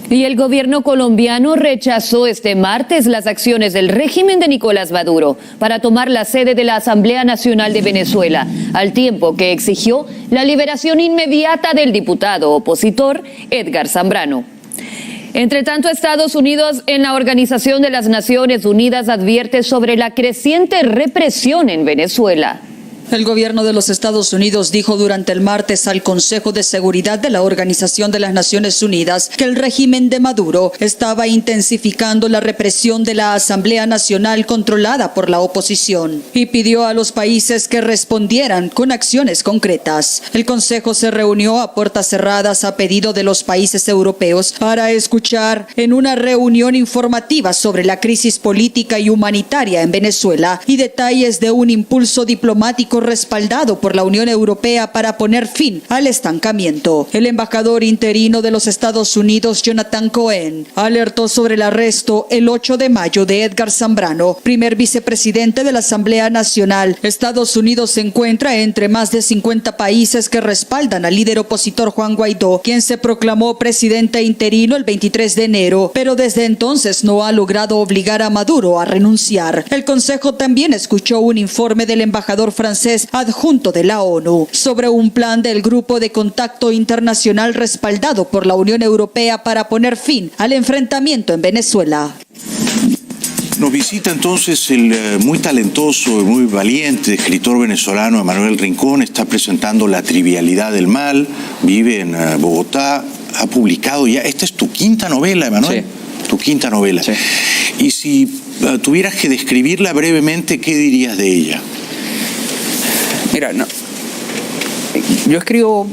Y el gobierno colombiano rechazó este martes las acciones del régimen de Nicolás Maduro para tomar la sede de la Asamblea Nacional de Venezuela, al tiempo que exigió la liberación inmediata del diputado opositor Edgar Zambrano. Entre tanto, Estados Unidos, en la Organización de las Naciones Unidas, advierte sobre la creciente represión en Venezuela. El gobierno de los Estados Unidos dijo durante el martes al Consejo de Seguridad de la Organización de las Naciones Unidas que el régimen de Maduro estaba intensificando la represión de la Asamblea Nacional controlada por la oposición y pidió a los países que respondieran con acciones concretas. El Consejo se reunió a puertas cerradas a pedido de los países europeos para escuchar en una reunión informativa sobre la crisis política y humanitaria en Venezuela y detalles de un impulso diplomático respaldado por la Unión Europea para poner fin al estancamiento. El embajador interino de los Estados Unidos, Jonathan Cohen, alertó sobre el arresto el 8 de mayo de Edgar Zambrano, primer vicepresidente de la Asamblea Nacional. Estados Unidos se encuentra entre más de 50 países que respaldan al líder opositor Juan Guaidó, quien se proclamó presidente interino el 23 de enero, pero desde entonces no ha logrado obligar a Maduro a renunciar. El Consejo también escuchó un informe del embajador francés adjunto de la ONU sobre un plan del Grupo de Contacto Internacional respaldado por la Unión Europea para poner fin al enfrentamiento en Venezuela. Nos visita entonces el muy talentoso y muy valiente escritor venezolano Emanuel Rincón. Está presentando La trivialidad del mal, vive en Bogotá, ha publicado ya, esta es tu quinta novela, Emanuel. Sí. Tu quinta novela. Sí. Y si tuvieras que describirla brevemente, ¿qué dirías de ella? Mira, no, yo escribo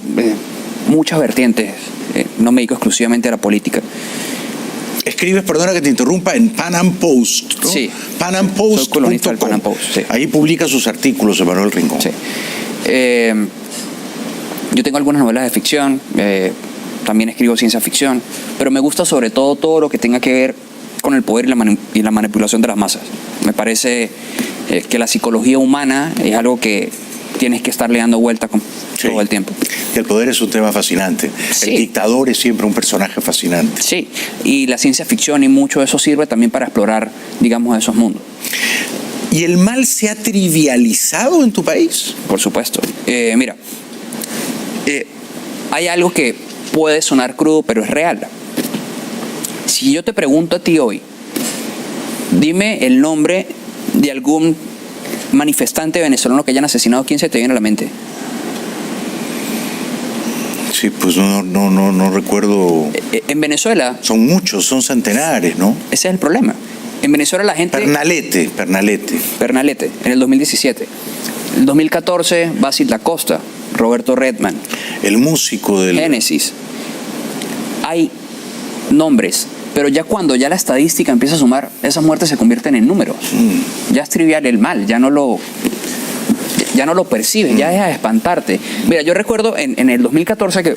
muchas vertientes, no me dedico exclusivamente a la política. Escribes, perdona que te interrumpa, en Pan Am Post, ¿no? Sí. PanAmPost.com. Soy columnista del Pan Am Post, sí. Ahí publica sus artículos, Emanuel Rincón. Sí. Yo tengo algunas novelas de ficción, también escribo ciencia ficción, pero me gusta sobre todo lo que tenga que ver con el poder y la manipulación de las masas. Me parece que la psicología humana es algo que tienes que estarle dando vuelta todo el tiempo. El poder es un tema fascinante. Sí. El dictador es siempre un personaje fascinante. Sí, y la ciencia ficción y mucho de eso sirve también para explorar, digamos, esos mundos. ¿Y el mal se ha trivializado en tu país? Por supuesto. Mira, hay algo que puede sonar crudo, pero es real. Si yo te pregunto a ti hoy, dime el nombre de algún manifestante venezolano que hayan asesinado, ¿quién se te viene a la mente? Sí, pues no recuerdo. En Venezuela... Son muchos, son centenares, ¿no? Ese es el problema. En Venezuela la gente... Pernalete, en el 2017. En el 2014, Basil da Costa, Roberto Redman. El músico del... Génesis. Hay nombres, pero ya cuando la estadística empieza a sumar, esas muertes se convierten en números. Ya es trivial el mal, ya no lo percibes, ya deja de espantarte. Mira, yo recuerdo en el 2014 que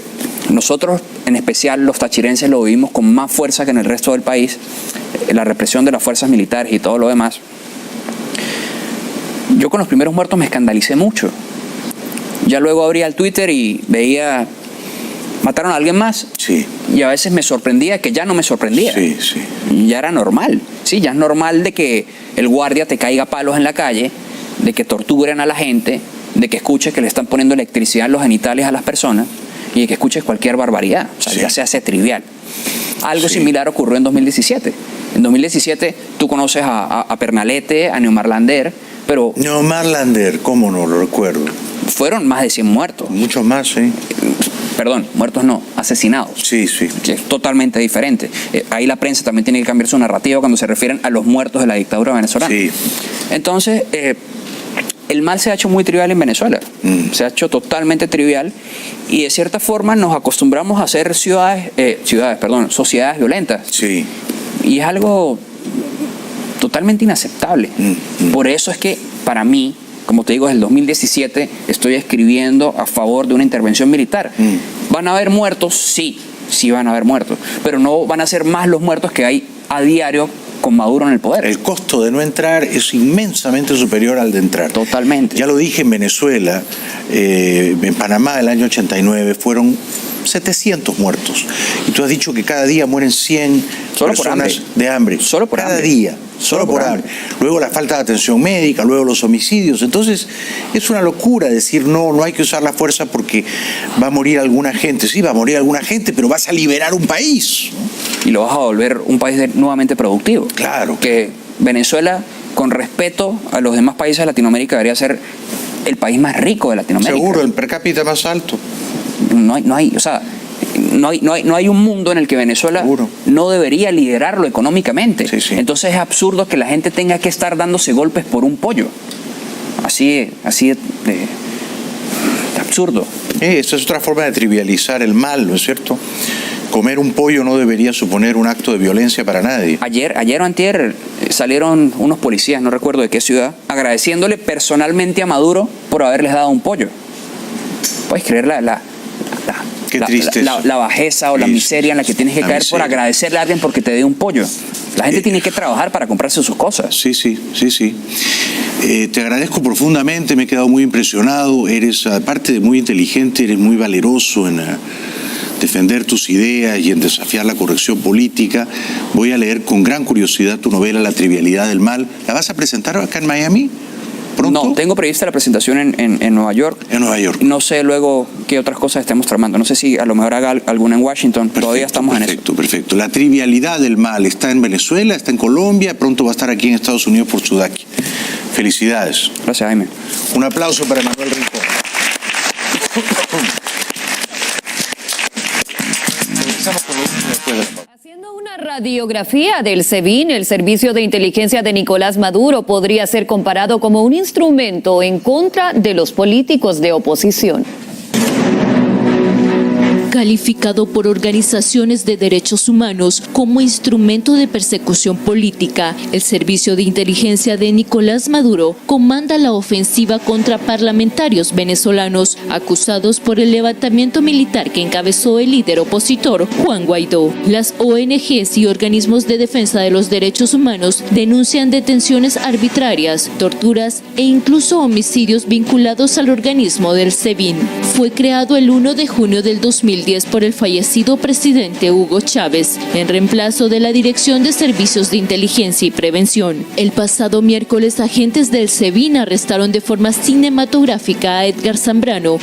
nosotros, en especial los tachirenses, lo vivimos con más fuerza que en el resto del país, la represión de las fuerzas militares y todo lo demás. Yo con los primeros muertos me escandalicé mucho. Ya luego abría el Twitter y veía... ¿Mataron a alguien más? Sí. Y a veces me sorprendía que ya no me sorprendía. Sí. Ya era normal. Sí, ya es normal de que el guardia te caiga a palos en la calle, de que torturen a la gente, de que escuches que le están poniendo electricidad en los genitales a las personas y de que escuches cualquier barbaridad. O sea, ya se hace trivial. Algo similar ocurrió en 2017. En 2017 tú conoces a Pernalete, a Neomar Lander, pero... Neomar Lander, ¿cómo no lo recuerdo? Fueron más de 100 muertos. Muchos más, sí. Perdón, muertos no, asesinados. Sí. Que es totalmente diferente. Ahí la prensa también tiene que cambiar su narrativa cuando se refieren a los muertos de la dictadura venezolana. Sí. Entonces, el mal se ha hecho muy trivial en Venezuela. Se ha hecho totalmente trivial y de cierta forma nos acostumbramos a ser sociedades violentas. Sí. Y es algo totalmente inaceptable. Por eso es que, para mí, como te digo, desde el 2017 estoy escribiendo a favor de una intervención militar. ¿Van a haber muertos? Sí van a haber muertos, pero no van a ser más los muertos que hay a diario con Maduro en el poder. El costo de no entrar es inmensamente superior al de entrar. Totalmente. Ya lo dije en Venezuela, en Panamá el año 89 fueron 700 muertos. Y tú has dicho que cada día mueren 100 personas de hambre. Solo por cada hambre. día. Solo por hambre. Luego la falta de atención médica, luego los homicidios. Entonces es una locura decir no hay que usar la fuerza porque va a morir alguna gente. Sí, va a morir alguna gente, pero vas a liberar un país. Y lo vas a volver un país nuevamente productivo. Claro. Que Venezuela, con respeto a los demás países de Latinoamérica, debería ser el país más rico de Latinoamérica. Seguro, el per cápita más alto. No hay un mundo en el que Venezuela no debería liderarlo económicamente. Entonces es absurdo que la gente tenga que estar dándose golpes por un pollo. Así de absurdo. Esa es otra forma de trivializar el mal, ¿no es cierto? Comer un pollo no debería suponer un acto de violencia para nadie. Ayer o antier salieron unos policías, no recuerdo de qué ciudad, agradeciéndole personalmente a Maduro por haberles dado un pollo. ¿Puedes creer la bajeza o la miseria en la que tienes que caer por agradecerle a alguien porque te dé un pollo? La gente tiene que trabajar para comprarse sus cosas. Sí. Te agradezco profundamente, me he quedado muy impresionado. Eres, aparte de muy inteligente, eres muy valeroso en defender tus ideas y en desafiar la corrección política. Voy a leer con gran curiosidad tu novela La trivialidad del mal. ¿La vas a presentar acá en Miami? ¿Pronto? No, tengo prevista la presentación en Nueva York. En Nueva York. No sé luego qué otras cosas estemos tramando. No sé si a lo mejor haga alguna en Washington. Todavía estamos en eso. Perfecto. La trivialidad del mal está en Venezuela, está en Colombia, pronto va a estar aquí en Estados Unidos por Sudaki. Felicidades. Gracias, Jaime. Un aplauso para Manuel Rincón. Haciendo una radiografía del SEBIN, el servicio de inteligencia de Nicolás Maduro podría ser comparado como un instrumento en contra de los políticos de oposición. Calificado por organizaciones de derechos humanos como instrumento de persecución política, el servicio de inteligencia de Nicolás Maduro comanda la ofensiva contra parlamentarios venezolanos acusados por el levantamiento militar que encabezó el líder opositor Juan Guaidó. Las ONGs y organismos de defensa de los derechos humanos denuncian detenciones arbitrarias, torturas e incluso homicidios vinculados al organismo del SEBIN. Fue creado el 1 de junio del 2010 por el fallecido presidente Hugo Chávez, en reemplazo de la Dirección de Servicios de Inteligencia y Prevención. El pasado miércoles, agentes del SEBIN arrestaron de forma cinematográfica a Edgar Zambrano.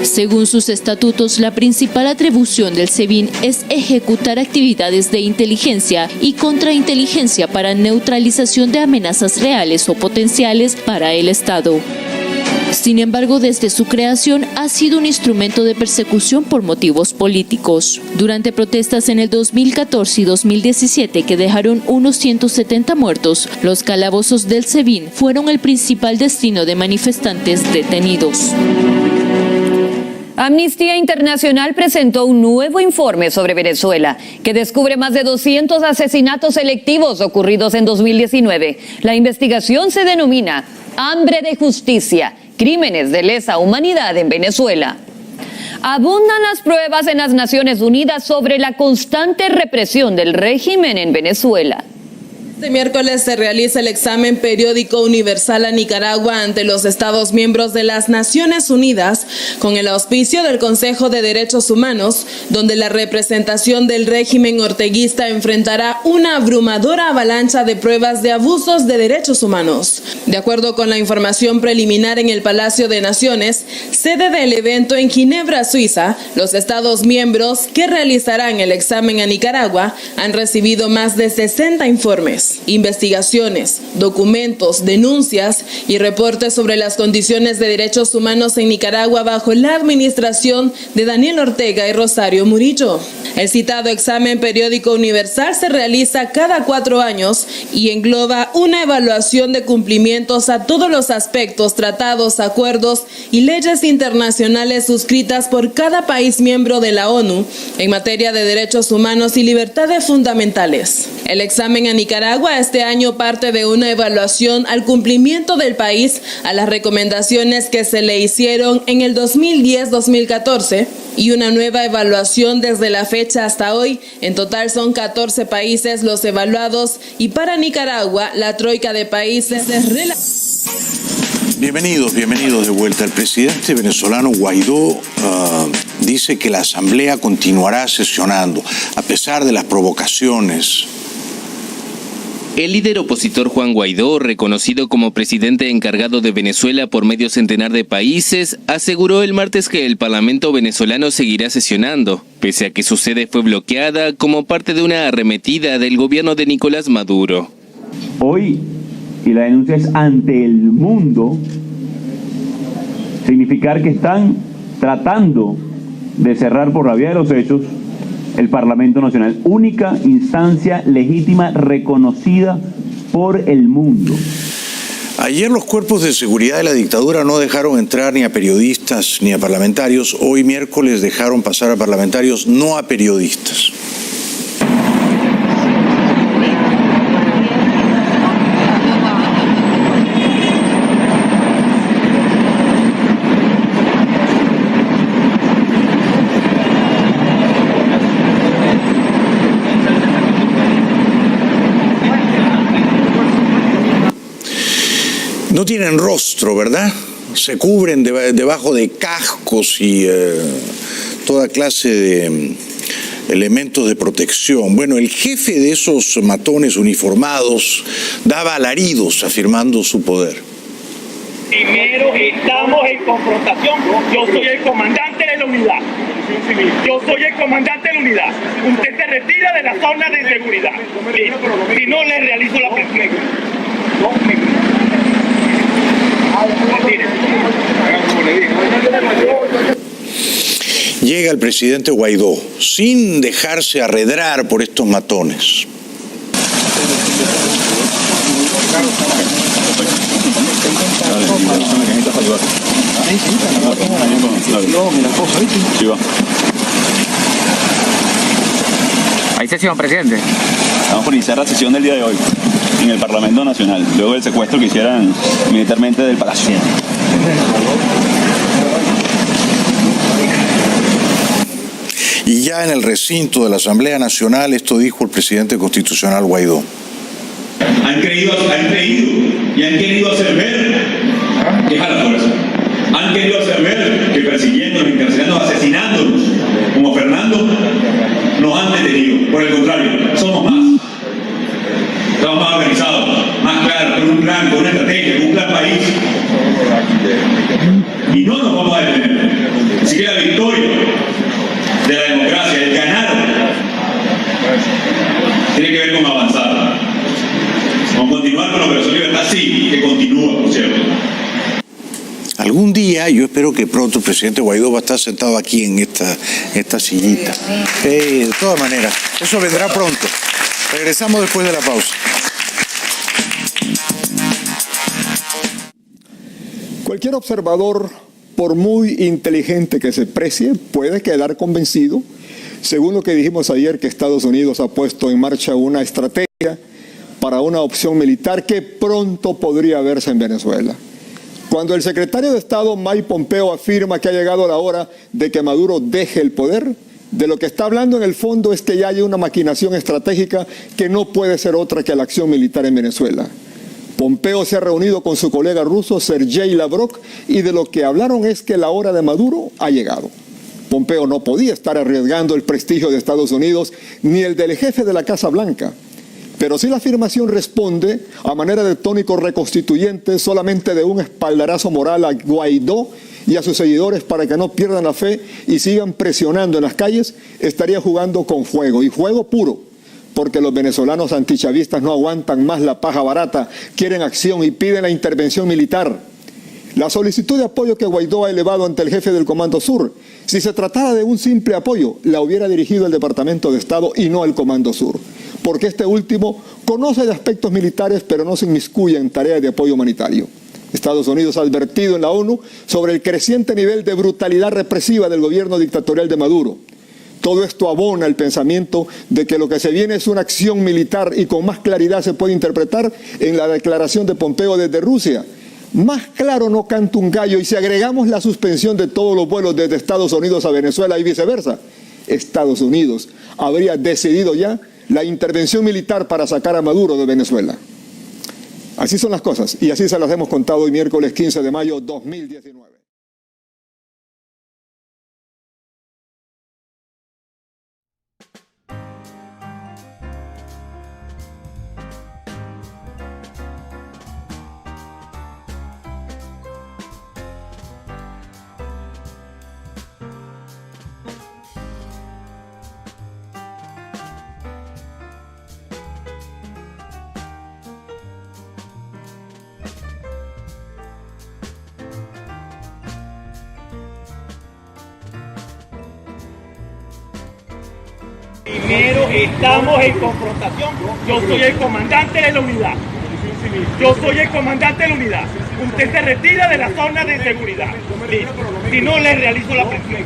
Según sus estatutos, la principal atribución del SEBIN es ejecutar actividades de inteligencia y contrainteligencia para neutralización de amenazas reales o potenciales para el Estado. Sin embargo, desde su creación ha sido un instrumento de persecución por motivos políticos. Durante protestas en el 2014 y 2017 que dejaron unos 170 muertos, los calabozos del SEBIN fueron el principal destino de manifestantes detenidos. Amnistía Internacional presentó un nuevo informe sobre Venezuela que descubre más de 200 asesinatos selectivos ocurridos en 2019. La investigación se denomina Hambre de Justicia, crímenes de lesa humanidad en Venezuela. Abundan las pruebas en las Naciones Unidas sobre la constante represión del régimen en Venezuela. Este miércoles se realiza el examen periódico universal a Nicaragua ante los Estados miembros de las Naciones Unidas con el auspicio del Consejo de Derechos Humanos, donde la representación del régimen orteguista enfrentará una abrumadora avalancha de pruebas de abusos de derechos humanos. De acuerdo con la información preliminar en el Palacio de Naciones, sede del evento en Ginebra, Suiza, los Estados miembros que realizarán el examen a Nicaragua han recibido más de 60 informes, investigaciones, documentos, denuncias y reportes sobre las condiciones de derechos humanos en Nicaragua bajo la administración de Daniel Ortega y Rosario Murillo. El citado examen periódico universal se realiza cada 4 años y engloba una evaluación de cumplimientos a todos los aspectos, tratados, acuerdos y leyes internacionales suscritas por cada país miembro de la ONU en materia de derechos humanos y libertades fundamentales. El examen a Nicaragua este año parte de una evaluación al cumplimiento del país a las recomendaciones que se le hicieron en el 2010-2014 y una nueva evaluación desde la fecha hasta hoy. En total son 14 países los evaluados y para Nicaragua la troika de países es Bienvenidos de vuelta. El presidente venezolano Guaidó dice que la Asamblea continuará sesionando a pesar de las provocaciones. El líder opositor Juan Guaidó, reconocido como presidente encargado de Venezuela por medio centenar de países, aseguró el martes que el Parlamento venezolano seguirá sesionando, pese a que su sede fue bloqueada como parte de una arremetida del gobierno de Nicolás Maduro. Hoy, y la denuncia es ante el mundo, significar que están tratando de cerrar por la vía de los hechos el Parlamento Nacional, única instancia legítima reconocida por el mundo. Ayer los cuerpos de seguridad de la dictadura no dejaron entrar ni a periodistas ni a parlamentarios. Hoy miércoles dejaron pasar a parlamentarios, no a periodistas. No tienen rostro, ¿verdad? Se cubren debajo de cascos y toda clase de elementos de protección. Bueno, el jefe de esos matones uniformados daba alaridos afirmando su poder. Primero estamos en confrontación. Yo soy el comandante de la unidad. Yo soy el comandante de la unidad. Usted se retira de la zona de seguridad. Si no le realizo la presión. Llega el presidente Guaidó, sin dejarse arredrar por estos matones. ¿Hay sesión, presidente? Vamos a iniciar la sesión del día de hoy en el Parlamento Nacional, luego del secuestro que hicieran militarmente del Palacio. Y ya en el recinto de la Asamblea Nacional, esto dijo el presidente constitucional Guaidó. Han creído y han querido hacer ver que es a la fuerza. Han querido hacer ver que persiguiéndonos, encarcelándonos, asesinándonos, como Fernando, nos han detenido. Por el contrario, somos más. Estamos más organizados, más claros, con un plan, con una estrategia, con un plan país. Y no nos vamos a detener. Así que la victoria de la democracia, el ganar, tiene que ver con avanzar. Con continuar con la Operación Libertad, sí, que continúa, por cierto. Algún día, yo espero que pronto el presidente Guaidó va a estar sentado aquí en esta sillita. De todas maneras, eso vendrá pronto. Regresamos después de la pausa. Cualquier observador, por muy inteligente que se precie, puede quedar convencido, según lo que dijimos ayer, que Estados Unidos ha puesto en marcha una estrategia para una opción militar que pronto podría verse en Venezuela. Cuando el secretario de Estado Mike Pompeo afirma que ha llegado la hora de que Maduro deje el poder, de lo que está hablando en el fondo es que ya hay una maquinación estratégica que no puede ser otra que la acción militar en Venezuela. Pompeo se ha reunido con su colega ruso Sergei Lavrov y de lo que hablaron es que la hora de Maduro ha llegado. Pompeo no podía estar arriesgando el prestigio de Estados Unidos ni el del jefe de la Casa Blanca. Pero si la afirmación responde a manera de tónico reconstituyente solamente de un espaldarazo moral a Guaidó y a sus seguidores para que no pierdan la fe y sigan presionando en las calles, estaría jugando con fuego, y fuego puro, porque los venezolanos antichavistas no aguantan más la paja barata, quieren acción y piden la intervención militar. La solicitud de apoyo que Guaidó ha elevado ante el jefe del Comando Sur, si se tratara de un simple apoyo, la hubiera dirigido el Departamento de Estado y no el Comando Sur, porque este último conoce de aspectos militares pero no se inmiscuye en tareas de apoyo humanitario. Estados Unidos ha advertido en la ONU sobre el creciente nivel de brutalidad represiva del gobierno dictatorial de Maduro. Todo esto abona el pensamiento de que lo que se viene es una acción militar y con más claridad se puede interpretar en la declaración de Pompeo desde Rusia. Más claro no canta un gallo, y si agregamos la suspensión de todos los vuelos desde Estados Unidos a Venezuela y viceversa, Estados Unidos habría decidido ya la intervención militar para sacar a Maduro de Venezuela. Así son las cosas y así se las hemos contado hoy miércoles 15 de mayo 2019. Primero estamos en confrontación. Yo soy el comandante de la unidad. Yo soy el comandante de la unidad. Usted se retira de la zona de seguridad. Listo. Si no, le realizo la presión.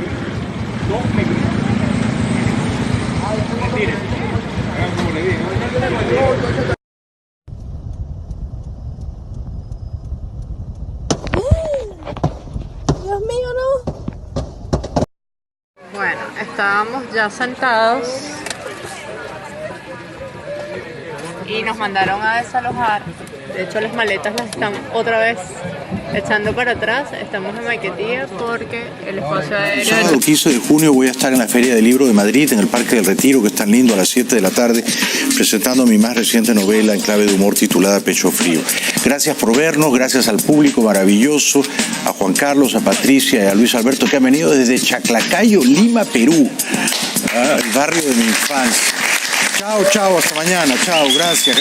Retírese. Dios mío, no. Bueno, estábamos ya sentados y nos mandaron a desalojar. De hecho, las maletas las están otra vez echando para atrás. Estamos en Maiquetía porque el espacio aéreo... El sábado 15 de junio voy a estar en la Feria del Libro de Madrid, en el Parque del Retiro, que es tan lindo, a las 7 de la tarde, presentando mi más reciente novela en clave de humor titulada Pecho Frío. Gracias por vernos, gracias al público maravilloso, a Juan Carlos, a Patricia y a Luis Alberto, que han venido desde Chaclacayo, Lima, Perú, el barrio de mi infancia. Chao, chao, hasta mañana, chao, gracias.